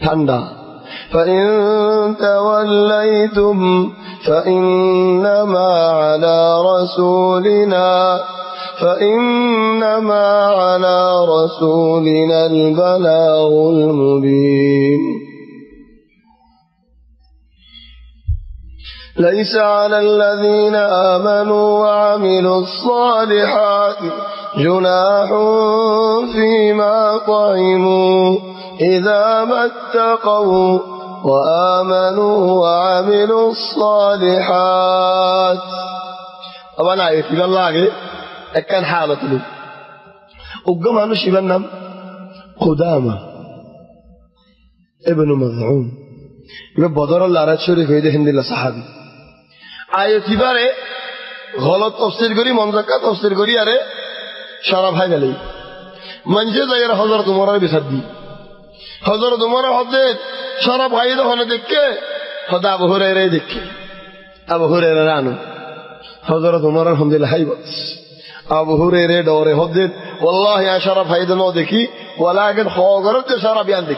ঠান্ডা فإن توليتم فإنما على رسولنا فإنما على رسولنا البلاغ المبين ليس على الذين آمنوا وعملوا الصالحات جناح فيما طعموا إذا ما اتقوا وآمنوا وعملوا الصالحات أولا يفيد الله كان حالة له وقام عنه شبان نام قدامة ابن مضعون يبقى بدر الله رات شريف يده هند الله صحابي آية تبارة غلط تفسير قري منزكا تفسير قري أره شرف هاي ملي منجد غير حضرت عمر بسدي حضرت عمر حضرت شرف هاي ده هنا دكة خدا أبو هريرة دكة أبو هريرة رانو حضرت عمر الحمد لله هاي بس أبو هريرة دوري حضرت والله يا شرف هاي ده نو دكي ولكن خاغرت شرف يندك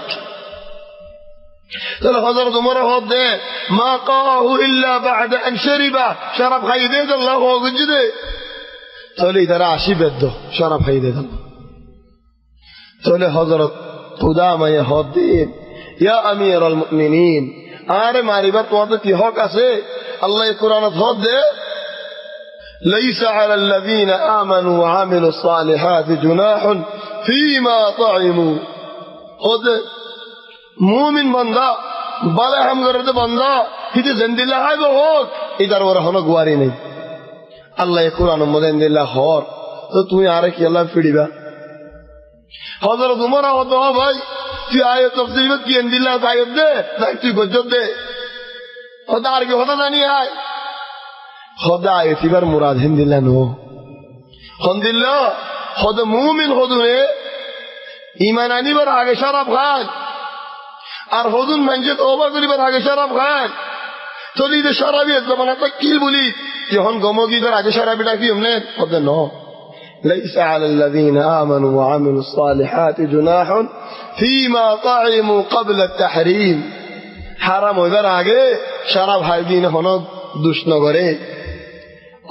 تلا حضرت عمر حضرت ما قاه إلا بعد أن شرب شرف هاي ده الله وجده تولي ترى عشيبته شرف هاي ده تولي حضرت قدامة يا حضرت يا أمير المؤمنين آره معرفت وقت حق أسه الله القرآن حضرت ليس على الذين آمنوا وعملوا الصالحات جناح فيما طعموا خود مؤمن بندا بلا هم کرتے بندا ہتی زندہ اللہ ہے وہ ادھر وہ رہنا گواری نہیں اللہ یہ قرآن مدین اللہ خور تو تمہیں آ رہے کہ اللہ پھڑی با حضرت عمر ہوتا ہو بھائی تی آیت تفسیر میں کی اندلہ آیت دے تی گجت دے خدا آر کے خدا نہیں آئے خدا آیتی بر مراد ہندلہ نو ہندلہ خود مومن خود نے ایمانانی بر آگے شرف خان আর হদুন মানুষে তওবা করিবার আগে শরাব খান চলি যে শরাবি জমানা তো কি বলি যখন গমগি কর আগে শরাবিটা কি এমনে হবে না ليس على الذين آمنوا وعملوا الصالحات جناح فيما طعموا قبل التحريم حرام হইবার আগে শরাব হাইদিন হন দুষ ন করে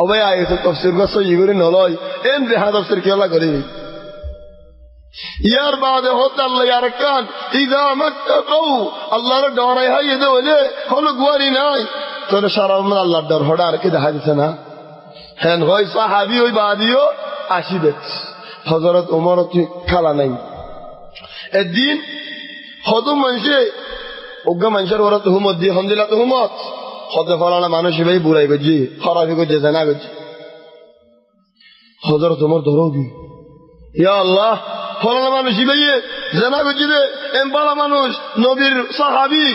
ওবে আয়াত তাফসীর গো সহি করে নলয় এন বিহা তাফসীর কি আল্লাহ করিবি ইয়ার বাদে হত আল্লাহ ইয়ার কান ইদা মাত্তাকু আল্লাহর ডরাই হয় এদে হলে হলো গুয়ারি নাই তোর সারা উম্মত আল্লাহর ডর হড়া আর কি দেখা দিছে না হেন হয় সাহাবী ওই বাদিও আসিবে হযরত ওমর কি খালা নাই একদিন হদ মানুষে ওগা মানুষের ওরা তুহমত দিয়ে হন্দিলা তুহমত হতে ফলানা মানুষ ভাই বুড়াই গজি খারাপি গজি জানা গজি হযরত ওমর ধরোগি ইয়া আল্লাহ ফলানা মানুষ ভাইয়ে জানা গজি রে এম বড় মানুষ নবীর সাহাবী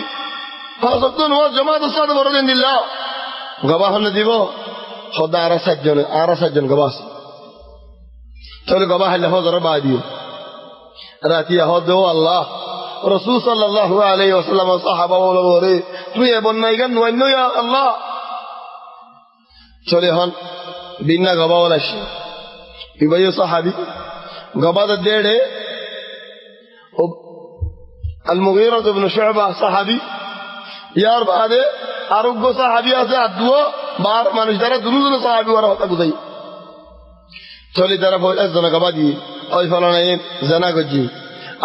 হযরত ওমর জামাতের সাথে বড় দিন দিল্লাহ গবাহ না দিব খোদা আর সাতজন গবাহ তাহলে গবাহ আল্লাহ হযরত বাদিও রাতি হদ আল্লাহ রাসূল সাল্লাল্লাহু আলাইহি ওয়াসাল্লাম সাহাবা বলে তুই এবন নাই গান নয়নো ইয়া আল্লাহ চলে হন বিনা গবাহ আসি ইবাইও সাহাবী গবাদ দেড়ে المغيرة بن شعبة صحابي ইয়ার বাদে আরোগ্য সাহাবি আছে আদুও বার মানুষ যারা দুজন সাহাবি ওরা হতা বুঝাই চলি তারা একজন গবাদি ওই ফলানাই জানা গজি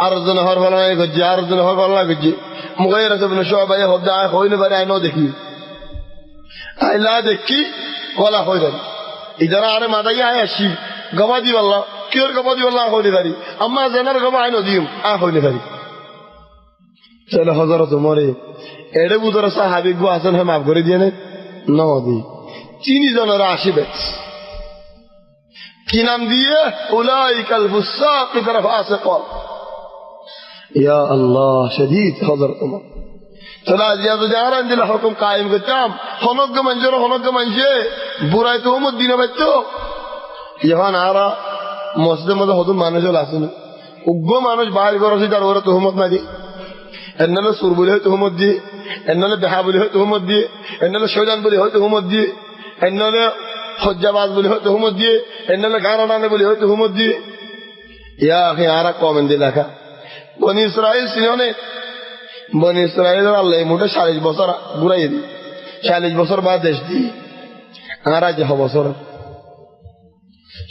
আর জন হর ফলানাই গজি আর জন হর ফলানা গজি মুগাইরা ইবনে শুআবা হদা হইলে বারে আইনো দেখি আইলা দেখি কলা হইল ইদারা আরে মাদাই আয়াসি গবাদি আল্লাহ কির গবাদি আল্লাহ হইলে বারি আম্মা জানার গবা আইনো দিম হইলে বারি চলে হযরত ওমরে এড়ে বুদর সাহাবী গো আসেন হে মাফ করে দিয়ে নদি চিনি জনরা আসিবে কি নাম দিয়ে উলাইকাল ফুসাক তরফ আসিক ইয়া আল্লাহ শদীদ হযরত ওমর চলা জিয়া তো জারান দিল হুকুম কায়েম করতাম হনগ্য মঞ্জে বুরাই তো উম্মত দিন বাইতো ইহান আরা মসজিদের মধ্যে হদুম মানুষ আসেন উগ্র মানুষ বাইরে করছে তার ওরা তুহমত না দি এনালে সুর বলে হয় তুহমত দিয়ে এনালে বেহা বলে হয় তুহমত দিয়ে এনালে শৈতান বলে হয় তুহমত দিয়ে এনালে হজ্জাবাজ বলে হয় তুহমত দিয়ে এনালে গানা টানে বলে হয় তুহমত দিয়ে ইয়া আখি আরা কমেন দিয়ে লেখা বনি ইসরাইল সিনে বনি ইসরাইল আল্লাহ মোটে 40 বছর ঘুরাই দি 40 বছর বাদ দেশ দি আরা যে বছর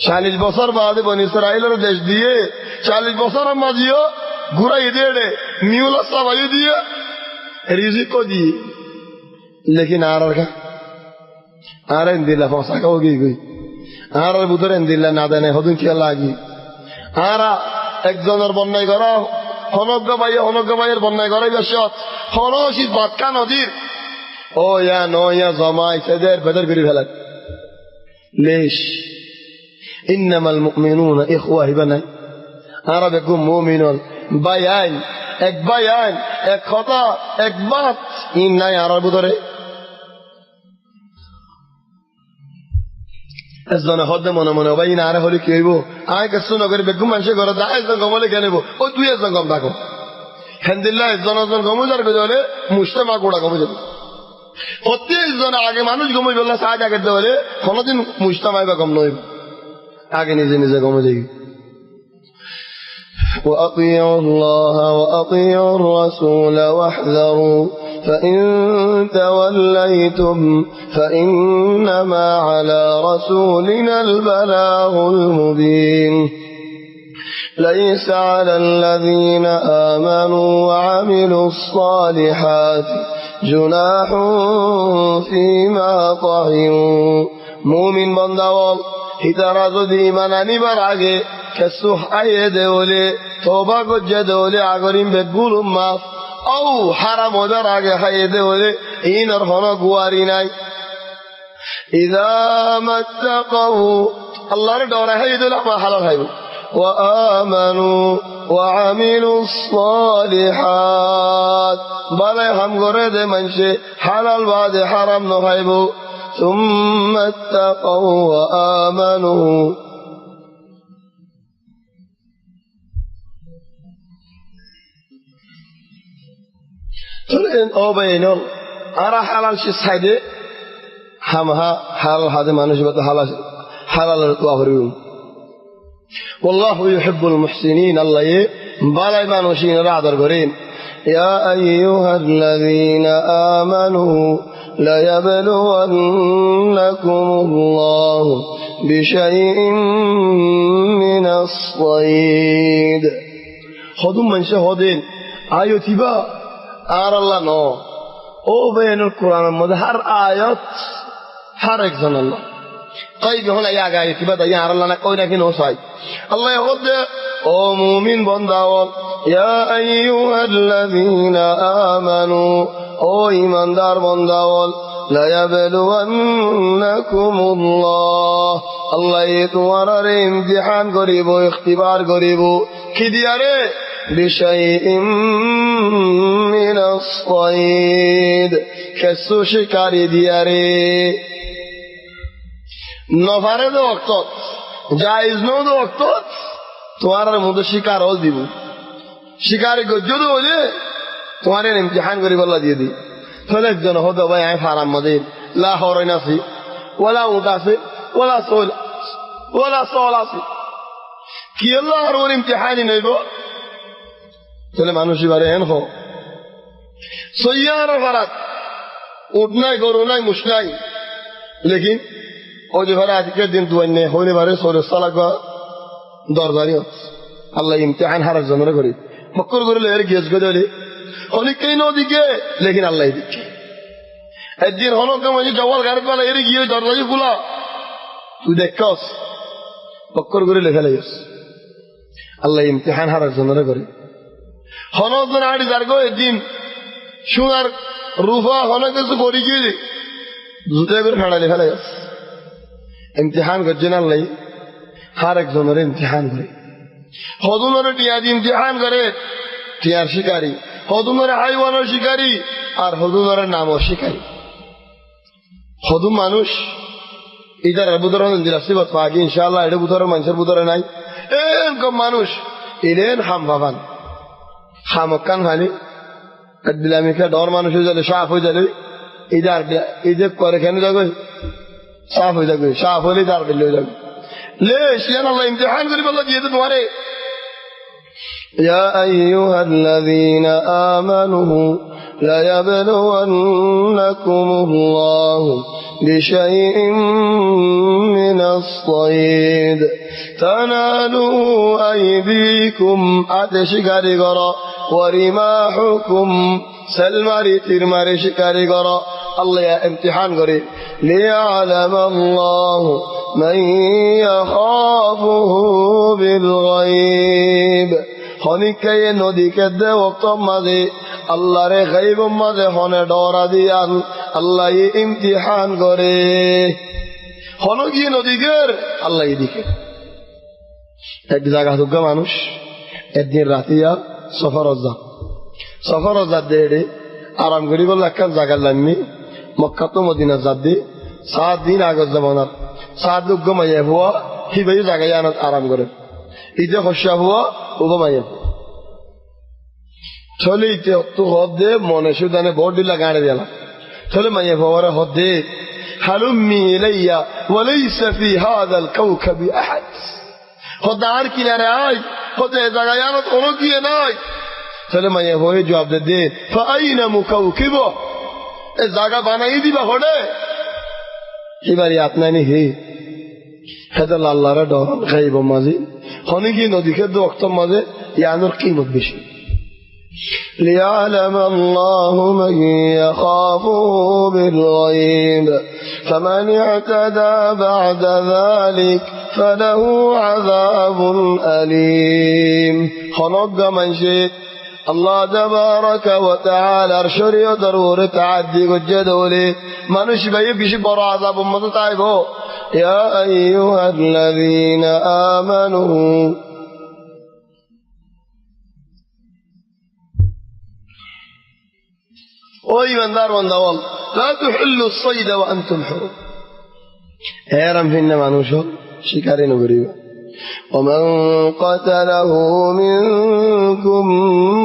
40 বছর বাদে বনি ইসরাইলের দেশ দিয়ে 40 বছর মাঝিও ঘুরাই দিয়ে মিউলা সবাই দিয়ে রিজিক को दी लेकिन आरर का आर इंदिल्ला फसा का होगी गई आरर बुतर इंदिल्ला ना देने हदुन की लागी आरा एक जनर বন্যায় করা হনগ্য ভাইয়ের বন্যায় করা বিশ্বত হনশিত বাতকা নদীর ও ইয়া নয়া জমাই সেদের বেদর করে ফেলা ليش انما المؤمنون اخوه بنا আরা বেকুম মুমিনুন বায়ান এক কথা এক বাত ইন নাই আরার ভিতরে এজনে হদে মনে মনে ভাই না আরে হলি কি হইব আয় কষ্ট নগরে বেকুম মানুষে ঘরে দায় একজন গমলে কেনেব ও তুই একজন গম থাকো হেন্দিল্লাহ একজন গমজার গজলে মুস্তামা গোড়া গমে যাবে প্রত্যেকজন আগে মানুষ গমে বললা সাহায্য আগে দেওয়ালে কোনোদিন মুস্তামাই বা গম নইব আগে নিজে গমে যাই وأطيعوا الله وأطيعوا الرسول واحذروا فإن توليتم فإنما على رسولنا البلاغ المبين ليس على الذين آمنوا وعملوا الصالحات جناح فيما طهروا مؤمن بندوال হিতারা যদি ইমান আনিবার আগে কেসু হাইয়ে দেওলে তওবা গজ্জে দেওলে আগরিম বেগুল মাফ ও হারাম ওদার আগে হাইয়ে দেওলে ইনর হন গুয়ারি নাই ইদা মাত্তাকাউ আল্লাহর ডরে হাইয়ে দিলে আমার হালাল হাইব ওয়া আমানু ওয়া আমিলুস সালিহাত বালে হাম করে দে মানসে হালাল বাদে হারাম ন হাইব ثم اتقوا وآمنوا ترين أو بينهم أرى حلال شيء سعيد همها حلال هذا ما نجبت حلال الطاهرين والله يحب المحسنين الله يبالي ما نشين رعدر قرين يا أيها الذين آمنوا ليبلونكم الله بشيء من الصيد خذوا من شهدين آية تبا آر الله نو او بين القرآن المدى هر آيات هر اكزن الله طيب هنا يا آية تبا دا يار الله نكوي نكي نوساي الله يقول او مؤمن بنداول يا أيها الذين آمنوا او ایمان دار بنداول ليبلونكم الله الله تمہارا امتحان کریب اختبار کریب کی دیا رے بشیء من الصید کسو شکاری دیا رے نفرے دو وقتت جائز نو دو وقتت تمہارا مدد شکار ہو دیبو شکاری کو جدو ہو جے تمہارے امتحان کریب اللہ دیے دی فلك جن هذا ويا حرام مدين لا حور نفسي ولا مدافع ولا صول ولا صولاسي كي الله هرون امتحاني نيبو তাহলে মানুষ এবারে হেন হো সৈয়ার ভারাত উঠ নাই গরু নাই মুস নাই লেকিন ওই যে ভাড়া আজকের দিন তুই নেই হইলে বারে সৌরস লাগবা দরদারি আল্লাহ ইমতিহান হারার জন্য করি মক্কর করে এর গেছ গেলে অনেকেই নদীকে লেকিন আল্লাহ দিচ্ছে একদিন হনক মাঝে জওয়াল গাড়ি পালা এর গিয়ে দরদারি খোলা তুই দেখছস মক্কর করে লেখা লাগিস আল্লাহ ইমতিহান হারার জন্য করি হনক আড়ি যার গো একদিন সোনার রূপা হনক কিছু করি গিয়ে জুতে করে ফাড়া লেখা লাগিস ইমতিহান করছেন আল্লাহ হার একজনের ইমতিহান করে হদুনের টিয়া দিয়ে ইমতিহান করে টিয়ার শিকারী হদুনের হাইওয়ানের শিকারী আর হদুনের নামও শিকারী হদুম মানুষ ইদার বুধর দিলাসিবত পাকি ইনশাআল্লাহ এটা বুধর মানুষের বুধরে নাই এরকম মানুষ এলেন হাম ভাবান হামকান ভালি দিলামিকা ডর মানুষ হয়ে যাবে সাফ হয়ে যাবে ইদার ইদে করে কেন যাবে সাফ হয়ে যাবে সাফ হলে দাঁড় দিলে হয়ে যাবে লে শিয়ান আল্লাহ ইমতিহান করি বললো দিয়ে তোমারে يا أيها الذين آمنوا ليبلونكم الله بشيء من الصيد تنالوا أيديكم أتشكري غرا ورماحكم سلماري ترماري شكري غرا الله يا امتحان غري ليعلم الله من يخافه بالغيب হনিকায়ে নদীকে দে ওক্ত মাঝে আল্লাহরে গাইব মাঝে হনে ডরা দিয়ান আল্লাহ ইমতিহান করে হন গিয়ে নদীকের আল্লাহ এদিকে এক জায়গা দুর্গা মানুষ একদিন রাতিয়া সফর যাত দে আরাম করি বললো একটা জায়গা লামি মক্কা তো মদিনা যাত দি 7 দিন আগত জামানার 7 দুর্গ মাইয়া হওয়া হিবাই জায়গায় আনাত আরাম করে ইতে হস্যা হওয়া ওবামাইয়া চলে ইতে তো হদ দে মনে সুদানে বড় দিলা গাড়ি দিলা চলে মাইয়া হওয়ার হদ দে হালুম্মি ইলাইয়া ওয়ালাইসা ফি হাযাল কাওকাবি আহাদ হদার কিনারে আই হদে জায়গায় আনাত কোনো গিয়ে নাই চলে মাইয়া হয়ে জবাব দে ফাআইনা মুকাওকিবু এ জায়গা বানাই দিবা হড়ে এবারে আপনানি হে হেদাল আল্লাহর ডর গাইব মাঝে হনিকি নদীকে ওক্ত মাঝে ইয়ানোর কিমত বেশি ليعلم الله من يخافه بالغيب فمن اعتدى بعد ذلك فله عذاب أليم خلق من شئ الله تبارك وتعالى شريع ضرور تعدي الجدول من شبه بشي برا عذاب متتعبه يا أيها الذين آمنوا وإيمان دار واندوال لا تحلوا الصيد وأنتم حرم هيرم فينا مانوشو شكارين وقريبا ومن قتله منكم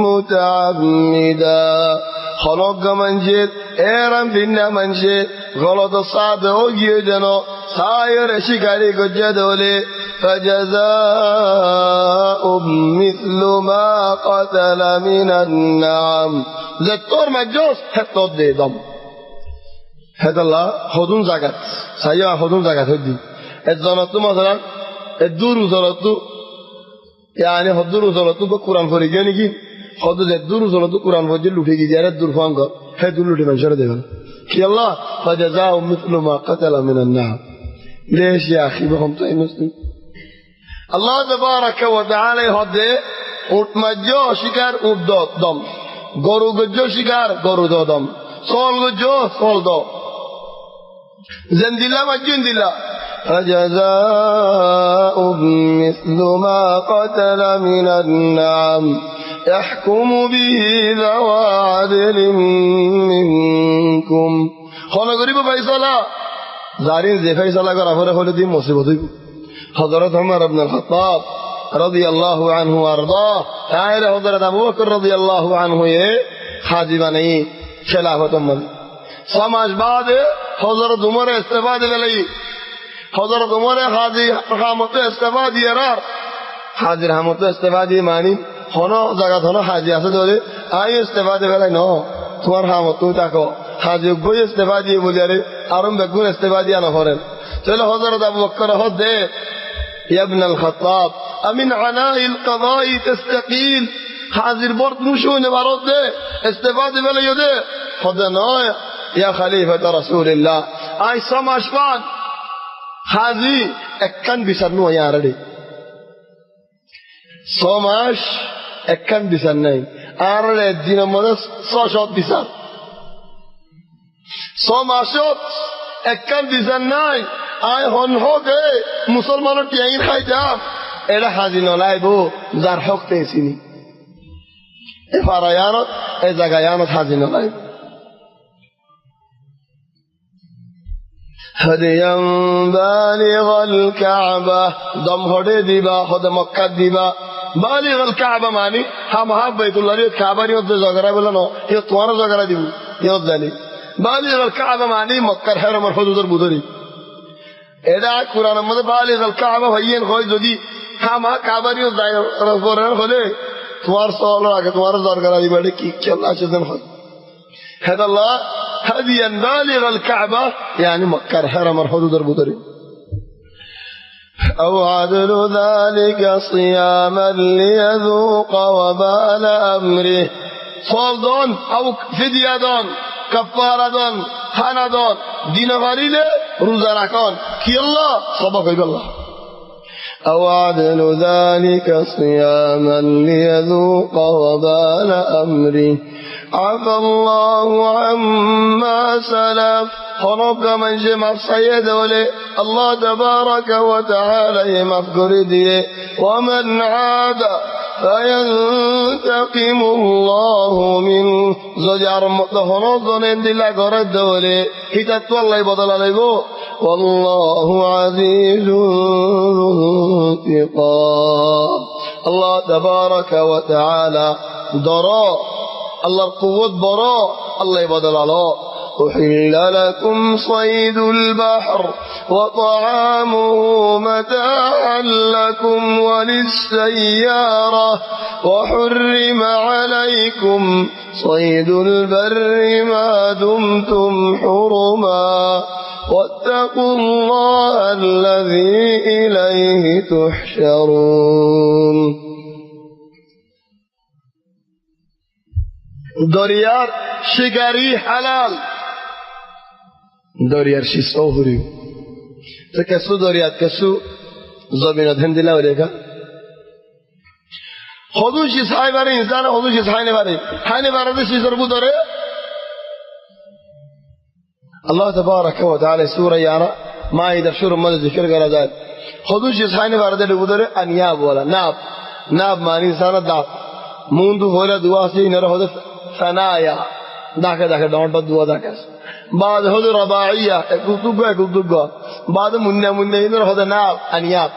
متعمدا خلق من جيد هيرم فينا من جيد غلط الصعب وجيدنا ساير شكاري قجدولي فجزاء مثل ما قتل من النعم زتور مجوز حتى دي دم هذا الله خدون زكاة سايا خدون زكاة هدي الزنطو مثلا الدور وزلطو يعني الدور وزلطو بقرآن فريقاني كي خدو الدور وزلطو قرآن فريقاني لوٹے گی جارت دور فانگا ہے دور لوٹے منشر دے گا کہ اللہ فجزاء مثل ما قتل من النعم ليش يا أخي بهم تأي مسلم الله تبارك وتعالى هدي উটমাজ্জো শিকার উট দম গরু গজ্জো শিকার গরু দম সল গজ্জো সল দ জেন্দিলা মাজ্জুন দিলা فجزاء مثل ما قتل من النعم يحكم به ذوى عدل منكم خلا غريب فيصلا زارين زي فيصلا করা পরে হলো দিন মুসিবত হইব হযরত ওমর ইবনে আল খাত্তাব রাদিয়াল্লাহু আনহু আরদা তাইরে হযরত আবু বকর রাদিয়াল্লাহু আনহু এ হাজি বানাই খেলাফত মত সমাজ বাদে হযরত ওমর ইস্তেফা দিলাই হযরত ওমর হাজি রহমতে ইস্তেফা দিয়ার হাজির রহমতে ইস্তেফা দি মানি হনো জায়গা হনো হাজি আছে ধরে আই ইস্তেফা দেবে ন তোমার হামত তুমি থাকো হাজি বই ইস্তেফা দিয়ে বলি আরে আরম বেগুন ইস্তেফা দিয়া নকরেন তাহলে হযরত আবু বকর হদে ইয়া ইবনে আল খাত্তাব আমিন আনাইল কদাই তাস্তাকিল হাজির বর্ত মুশুনে ভারত দে ইস্তেফা দেবে লইও দে হদে নয় ইয়া খলিফাত রাসূলুল্লাহ আই সমাজবাদ হাজি একখান বিচার নয় আরডি সমাজ একখান বিচার নাই আর দিনের মধ্যে 600 বিচার সমাজত একখান বিচার নাই আই হন হোকে মুসলমানের টিয়াই খাই যাম এটা হাজি নলাইব যার হক পেয়েছিনি এ ফারায়ানত এ জায়গায়ানত হাজি নলাইব هديا بالغ الكعبة ضم هدي ديبا خد مكة ديبا بالغ الكعبة معني هم بيت الله الكعبة يوضع زغرة ولا نو يطوار زغرة ديبو يوضع لي بالغ الكعبة معني مكة حرم الحدود البدري إذا قرآن مد بالغ الكعبة هين خوي جدي هم كعبة يوضع رفوران خده توار صالح أك توار زغرة ديبا ده كي الله شدن خد هذا الله هديا بالغ الكعبة يعني مكة حرم الحدود البدري أو عدل ذلك صياما ليذوق وبال أمره صالدون أو فديادون كفاردون حندون دين غريلة روزانكون كي الله صباح الله أو عدل ذلك صياما ليذوق وبال أمره عفى الله عما سلف خرب من جمع سيد ولي الله تبارك وتعالى مفقر دي ومن عاد فينتقم الله منه زجر مطهرات ظنين دي الله قرد ولي هتت والله بدل عليه والله عزيز ذو انتقام الله تبارك وتعالى ضراء الله القوة براء الله يبدل الله أحل لكم صيد البحر وطعامه متاعا لكم وللسيارة وحرم عليكم صيد البر ما دمتم حرما واتقوا الله الذي إليه تحشرون দরিয়ার শিকারি হালাল দরিয়ার শিশু হরি তো কেসু দরিয়াত কেসু জমিন ধ্যান দিলা রেখা হদু শিসাই বারে ইনসান হদু শিসাইনে বারে হাইনে বারে শিশর বুদরে আল্লাহ তাবারাকা ওয়া তাআলা সূরা ইয়ারা মাইদা শুরু মধ্যে জিকির করা যায় হদু শিসাইনে বারে দে বুদরে আনিয়া বলা নাব মানি ইনসান দাঁত মুন্ডু হইলা দুয়া আছে ইনারা হদে ثنايا داك دونت دوا داك بعد هذا رباعية كتوجا بعد من ينور هذا ناب أنياب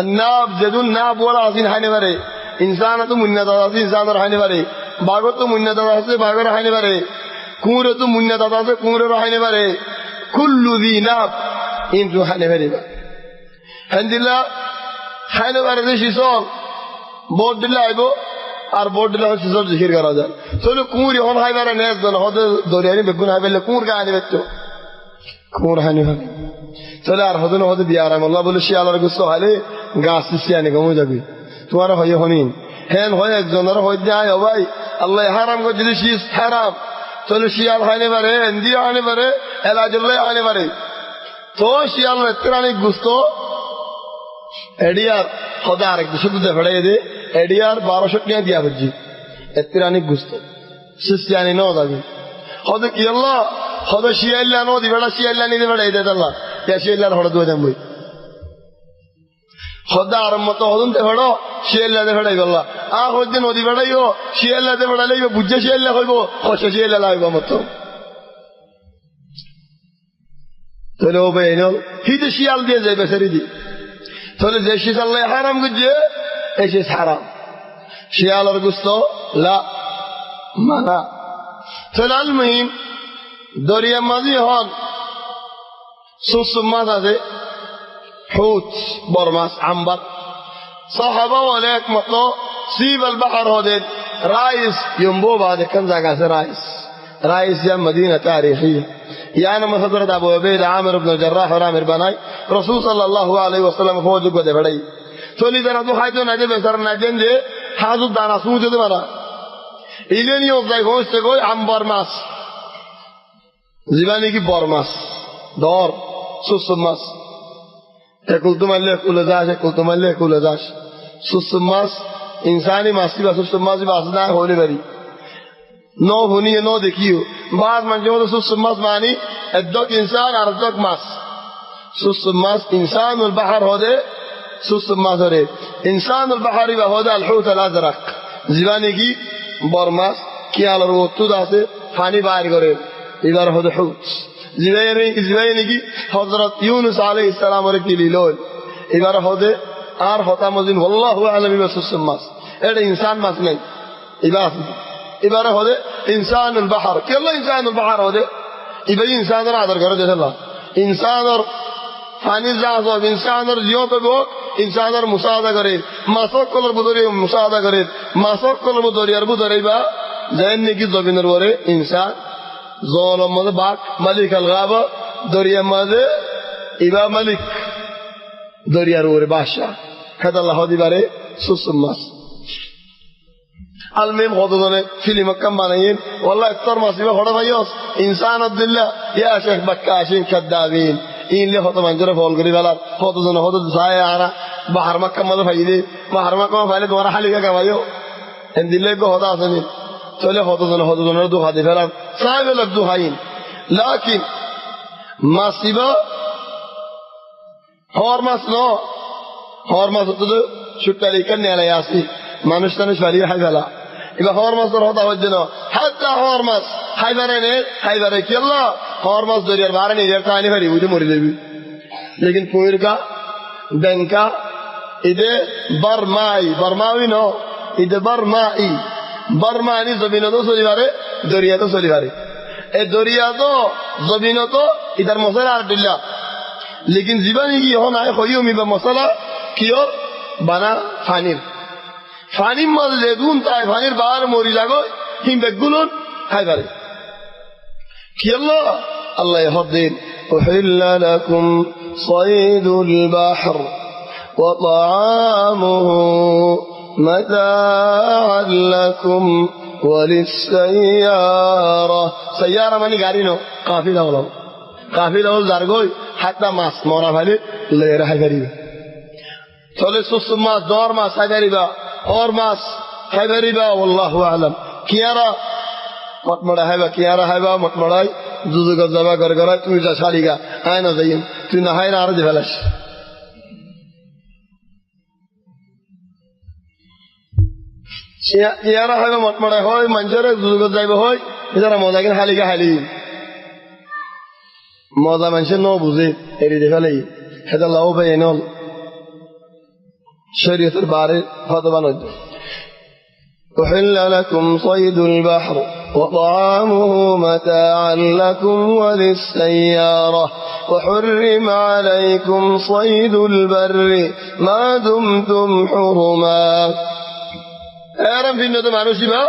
الناب جدون ناب ولا عزين حين بري إنسان تو من داداسي إنسان حين بري باغو تو من داداسي باغو حين بري كور تو من داداسي كور حين بري كل ذي ناب إنتو حين بري هندلا حين بري شيسون بود دلايبو আর বোর্ড দিলে শিশর জিকির করা যায় চলো কুঁড়ি হন হাই বারে নেস দন হদে দরিয়ানি বেগুন হাই বেলে কুঁড় গানি বেচ্চো কুঁড় হানি ভাবে চলে আর হদে হদে দিয়া আরাম আল্লাহ বলে শিয়ালার গুস্ত হালে গাছ শিয়ানি কমে যাবে তোমার হয় হনিন হেন হয় একজনের হয় যায় ভাই আল্লাহ হারাম করে যদি শীষ হারাম চলে শিয়াল হাইনে পারে এন্দিও হানি পারে এলাজুল্লাহ হানি পারে তো শিয়াল এত্রানি গুস্ত এডিয়ার হদে আরেক শুধু ফেড়াই দে এডিয়ার 1200 টাকা দিয়া বুঝি এত্রানি গুস্ত শিয়ানি ন দাবি হদে কি আল্লাহ হদে শিয়াল্লা ন দিবেড়া শিয়াল্লা নি দিবেড়া এই দে আল্লাহ ইয়া শিয়াল্লার হড় দুই দাম বই হদে আর মত হদন তে ফেড়ো শিয়াল্লা দে ফেড়াই আল্লাহ আ হদে নদী ফেড়াইও শিয়াল্লা দে ফেড়াইও বুঝে শিয়াল্লা হইব হস শিয়াল্লা লাইব মত তাহলে ও ভাই নো হিতে শিয়াল দিয়ে যাবে সেরি দি তাহলে যে শিয়াল আল্লাহ হারাম গুজে এসে হারাম শিয়ালের গুস্ত লা মানা তাহলে মুহিম দরিয়া মাঝি হন সুসুম মাছ আছে হুত বড় মাছ আম্বার সাহাবা বলে একমত سيب البحر هودين رايس ينبو بعد كم زاقاس رايس يا مدينة تاريخية يعني ما حضرت ابو عبيد عامر بن الجراح ورامر بناي رسول صلى الله عليه وسلم فوج کو دے بڑائی تو لی درا تو حاجو ناجے بسر ناجن دے حاضر دانا سوجو دے مرا ইলেনি ওজাই হইছে কই আম্বার মাছ জীবানি কি বড় মাছ দর সুসুম মাছ একুল তোমালে কুলে যাস একুল তোমালে কুলে যাস সুসুম মাছ ইনসানি মাছি বা সুসুম মাছ বাস না হইলে বাড়ি নো হুনি নো দেখিও বাদ মানে হলো সুসুম মাছ মানে একদক ইনসান আর একদক মাছ সুসুম মাছ ইনসানুল বাহর হদে সুসুম মাছ হরে ইনসানুল বাহরি বা হদা আল হুত আল আজরাক জীবানি কি বরমাস কি আলোর উত্তুদ আছে পানি বাইর করে এবার হতে হুত জিবাইনি কি হযরত ইউনূস আলাইহিস সালামের কি লিল এবার হতে আর হতা মজিন আল্লাহু আলাম বিসুসুম মাস এটা ইনসান মাস নাই এবার হতে ইনসানুল বাহর কেলা ইনসানুল বাহর হতে এবার ইনসানের আদর করে দেখালা ইনসানের পানি জাহাজ ইনসানের জিয়ত হোক ইনসানের মুসাদা করে মাসক কলর বুদরি মুসাদা করে মাসক কলর বুদরি আর বুদরিবা জান নাকি জমিনের পরে ইনসান জলম মধ্যে বাক মালিক আল গাবা দরিয়া মধ্যে ইবা মালিক দরিয়ার উপরে বাদশা খাদাল্লাহ দিবারে সুসুম মাস আলমিম কতজনে ফিল্ম কাম বানাইন ওয়াল্লাহ ইফতার মাসিবা হড়া ভাইয়স ইনসান আব্দুল্লাহ ইয়া শেখ বাক্কাশিন খাদ্দাবিন ইনলে হত মানুষের ফল করি বেলা কতজন হত যায় আর বাহার মাক্কা মধ্যে ফাইদে বাহার মাক্কা ফাইলে তোমার হালিকা কামাইও এন দিলে গো হতা আসেনি চলে হতজনের দুহা দিয়ে ফেলাম সাহেবের দুহাইন লাকিন মাসিবা হওয়ার মাস হওয়ার মাস হতো সুট্টারি কান্নে আলাই আসি মানুষ টানুষ ফালিয়ে হাই ফেলা এবার হওয়ার মাসের হতা হচ্ছে না হাতটা হওয়ার মাস হাইবারে কি আল্লাহ হওয়ার মাস দরিয়ার বারে নিজের টাইনি ফারি বুঝে মরে যাবি লেকিন পুয়ের কা ব্যাংকা ইদে বর্মাই ন ইদে বর্মানি জমিন তো চলি পারে দরিয়া তো চলি পারে এই দরিয়া তো জমিন তো ইতার মশলা আর দিল্লা লেকিন জীবানি কি হন আয় হইও মিবা মশলা কিয় বানা ফানির মাঝে লেগুন তাই ফানির বার মরি লাগো হিম বেগুলন খাই পারে কি আল্লাহ হদ্দিন أحل لكم صيد البحر وطعامه متاعا لكم وللسيارة سيارة ماني গাড়ি নো কাফিলা হলো জারগই হাতটা মাছ মরা ফেলে লয়ে রাখা পারিবে চলে সুসুম মাছ দর মাছ খাই পারিবা और मास हैबरिबा वल्लाहु आलम कियारा मतमड़ा हैबा कियारा हैबा मतमड़ाई जुजुगा जबा गरगरा तू जा शालिगा आय ना जाइम तू ना हाय ना आर देलास कियारा हैबा मतमड़ा होय मंजरे जुजुगा जाइबा होय इदारा मजागिन हालिगा हाली मजा मनसे नो बुझे एरी देखाলাই হেদা লাও বেনল شريط الباري هذا بند أحل لكم صيد البحر وطعامه متاعا لكم وللسيارة وحرم عليكم صيد البر ما دمتم حرما أعرف في النظام عنوشي ما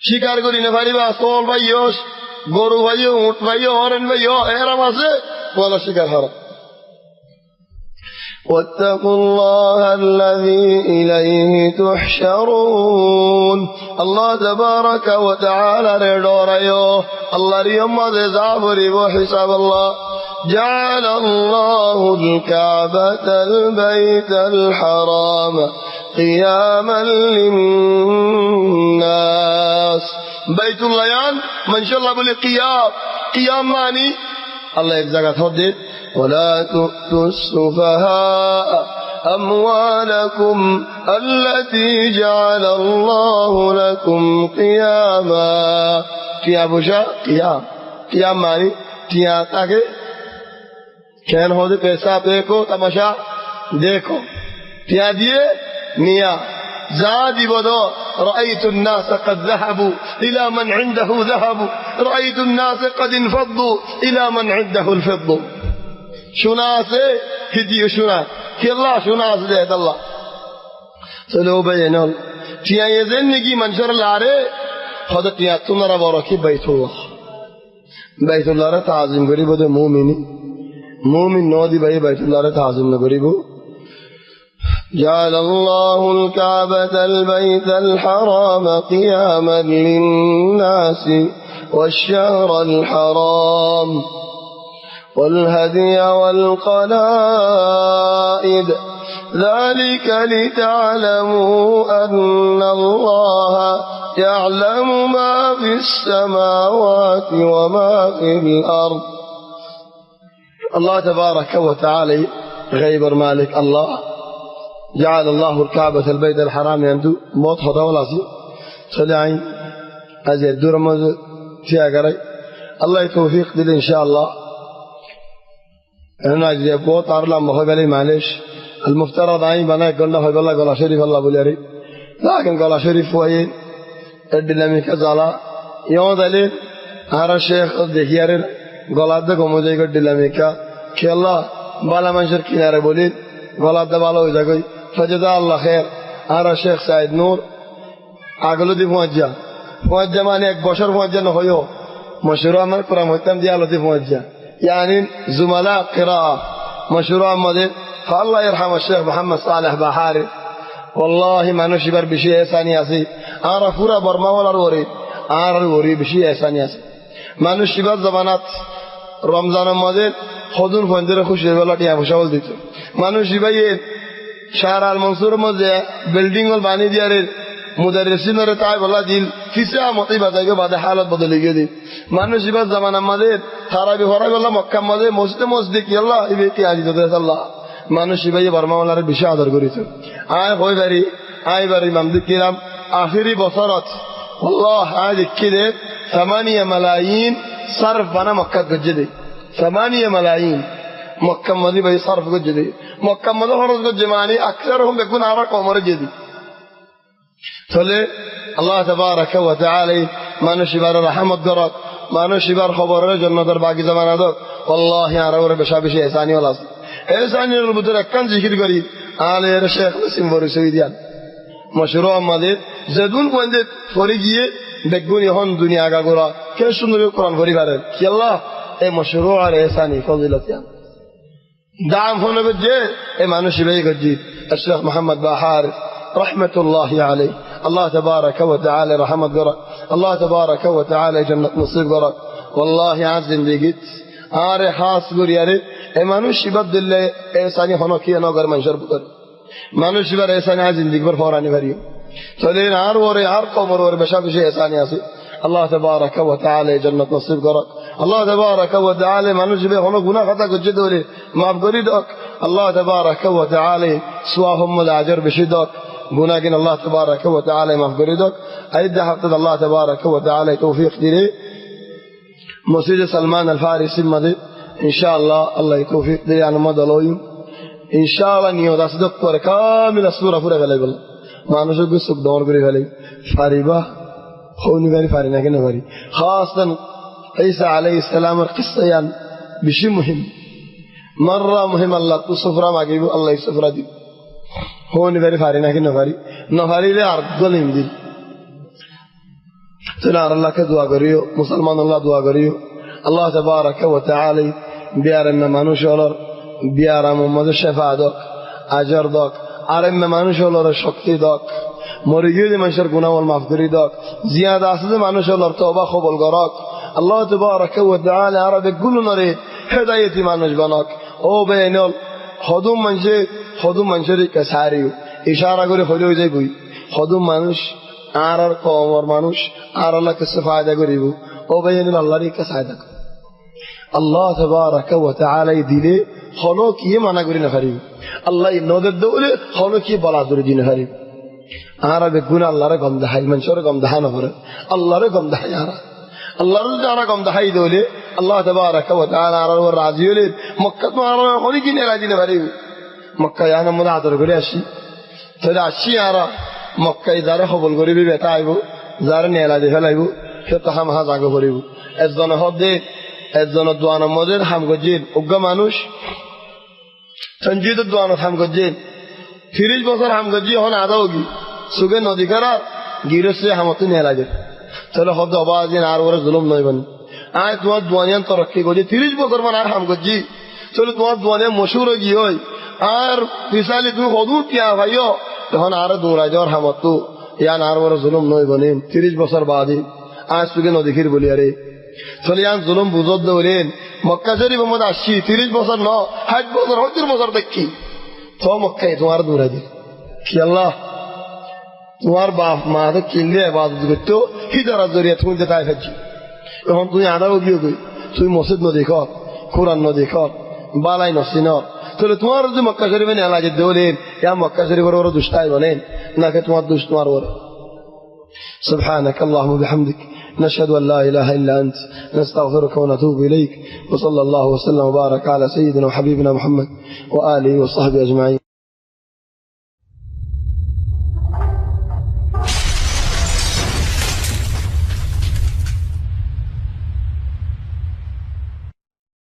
শিকার করি না পারিবা সোল ভাইও গরু ভাইও উট ভাইও হরেন ভাইও এরাম আছে বলা শিকার হারা واتقوا الله الذي إليه تحشرون الله تبارك وتعالى ردوريو الله ريوم ذابري وحساب الله جعل الله الكعبة البيت الحرام قياما للناس بيت الله من شاء الله بالقيام قيام ماني الله يجزاك تفضل ولا تؤتوا السفهاء أموالكم التي جعل الله لكم قياما قيام بشا قيام ماني قيام تاکہ کہن ہو دے پیسہ دیکھو تماشا دیکھو قيام دیئے نیا زادي بدو رأيت الناس قد ذهبوا إلى من عنده ذهب رأيت الناس قد انفضوا إلى من عنده الفض شناس هدي شناس كي الله شناس ده الله চলে ও বেনল টিয়া এজেন নাকি মানুষের লারে হয়তো টিয়া তোমরা বড় কি বাইতুল্লাহরে তাজিম করিব যে মুমিন নদী ভাই বাইতুল্লাহরে তাজিম করিব جعل الله الكعبة البيت الحرام قياما للناس والشهر الحرام والهدي والقلائد ذلك لتعلموا أن الله يعلم ما في السماوات وما في الأرض. الله تبارك وتعالى غيب المالك الله جعل الله الكعبة البيت الحرام عنده موت خدا ولا شيء صلعين هذه الدور مز فيها قري الله يتوفيق دل إن شاء الله أنا أجيب بوت أرلا ما هو بالي معلش المفترض عين بنا قلنا هو بالله قال شريف الله بوليري لكن قال شريف وين الديناميكا زالا يوم دليل هذا الشيخ دهيارين قال هذا كموجي قد الديناميكا كي الله بالا منشر كناره بولين قال هذا بالا وجاكوي فجزا الله خير هذا الشيخ سعيد نور أقوله دي موجه ماني एक बशर मुअज्जन न होयो मशरूआ में पूरा मुहतम दिया लतीफ मुअज्जन यानी जुमला क़िराअ मशरूआ मदे अल्लाह यरहम الشيخ محمد صالح بحاري والله ما نشبر بشيء إنساني أسي أنا فورا برما ولا الوري بشيء إنساني أسي ما نشبر زمانات رمضان مدे خودون فندر خوش ولا تيا مشاول ديتو ما نشبر شهر المنصور مدे बिल्डिंग वल बानी दिया रे मुदर्रिसिन रे ताई वला दिल किसे मती बताइयो बाद हालत बदल गई मानुष जीवन जमाना मदे थारा भी होरा वला मक्का मदे मस्जिद की अल्लाह इबेती आज दे अल्लाह मानुष भाई बर्मा वाला विषय आदर करिছে आय होय बारी आय बारी मामदी किराम आखिरी बसरत والله आज किदे 8 ملايين صرف बना मक्का गजदे 8 ملايين मक्का मदी भाई صرف गजदे मक्का मदे हरज गजमानी अक्सरهم بيكون आरा कमर जदी चले अल्लाह तबारक व तआला मानुष बार रहमत करक मानुष बार खबर जन्नतर बाकी जमाना दो والله यार और बेशाबिश एहसानी वाला एहसानी रे बुतर कन जिक्र करी आले रे शेख नसीम वरसुइदियान मशरूआ मदद जदून कोंदे फरी गिए बेगुन यहन दुनिया का गोरा के सुंदर कुरान फरी करे कि अल्लाह ए मशरूआ रे एहसानी फजीलतियान दाम होने बजे ए मानुष भाई गजी الشيخ محمد بحار رحمة الله عليه الله تبارك وتعالى رحمة قرأ الله تبارك وتعالى جنة نصيب قرأ والله عز بيجت آره خاص قرياري مانوش يبدل الله إنساني هنوكي نوغر من شرب قر مانوش يبر إنساني عز بيجبر فوراني فريو تدين عار وري عار قمر وري بشاف شيء إنساني أصي الله تبارك وتعالى جنة نصيب قرأ الله تبارك وتعالى مانوش يبر هنوك بنا خطا قجدولي ما بقريدك الله تبارك وتعالى سواهم الأجر بشدك بناكن الله تبارك وتعالى مغفرتك أيد حفظ الله تبارك وتعالى توفيق ديني مسجد سلمان الفارسي مدد إن شاء الله الله توفيق دي أنا مدلويم إن شاء الله نيو دا صدق پر كامل السورة فرق علي بل ما نشوك سك دور بري علي فاريبا خوني غير فارينا كنا فاري خاصة عيسى عليه السلام القصة يعني بشي مهم مرة مهم الله تصفرا ما جيبو الله يصفرا دي هون غير فارينا كنا نفاري لي أرجلهم دي تنار الله كدعاء قريو مسلمان الله دعاء قريو الله تبارك وتعالى بيار إن مانوش الله بيار محمد الشفاعة دك أجر دك أرم مانوش الله الشكتي دك مريجي من شر جنا والمغفرة دك زيادة أسد مانوش الله توبة خبل قراك الله تبارك وتعالى عرب كل نري هدايتي مانوش بناك أو بينال خدوم منشری کساریو اشاره کری خودی ویزی بوی خدوم منش آرار کامر منش آرال کس فایده کری بو او بیانی الله ری کس فایده کن الله تبارک و تعالی دیله خلو کیه مانا کری نخری الله نودد دوله خلو کیه بالا دوری دی نخری آرا بگون الله را گم دهی منشور گم دهی نخوره الله را گم دهی آرا الله را جانا گم دهی دوله الله تبارک و تعالی آرار و راضی ولی مکت ما آرار خونی کی نراضی نخری مکہ یعنی مناظر کری اشی تدا اشی آرا مکہ اداره خبول کری بی بیتا آیبو زاره نیلا دی فلایبو خطا هم ها زاگو کریبو از دان حده از دان دوان مدر هم گجین اگه مانوش تنجید دوان هم گجین 30 বছর হাম গজি হন আদা হোগি সুগে নদী করার গিরসে হামত নিয়ে লাগে তাহলে হদ অবাজিন আর ওরা জুলুম নয় বানি আয় তোমার দুয়ানিয়ান তরক্কি গজি 30 বছর মান আর হাম গজি তাহলে তোমার দুয়ানিয়া মশুর গি হয় আর পিছালি তুমি হদু কিয়া ভাইও তখন আর দৌড়াই যাওয়ার হামত তো ইয়ান আর ওরা জুলুম নয় বানি 30 বছর বাদে আজ সুগে নদী খির বলি আরে তাহলে ইয়ান জুলুম বুঝত দৌড়েন মক্কা শরীফ মধ্যে আসছি 30 বছর ন 60 বছর 70 বছর দেখি তো মক্কায় তোমার দৌড়াই দিল কি আল্লাহ তোমার বাপ মা তো কিনলে ইবাদত করতো হিদারার জরিয়া তুমি যেতে খাচ্ছি এখন তুমি আদাও গিয়ে গই তুমি মসজিদ নদী কর কোরআন নদী কর বালাই নসি ন তাহলে তোমার যদি মক্কা শরীফে নেওয়া লাগে দেওলেন ইয়া মক্কা শরীফের ওরা দুষ্টাই বলেন নাকি তোমার দুষ তোমার ওরা سبحانك اللهم وبحمدك نشهد أن لا إله إلا أنت نستغفرك ونتوب إليك وصلى الله وسلم وبارك على سيدنا وحبيبنا محمد وآله وصحبه أجمعين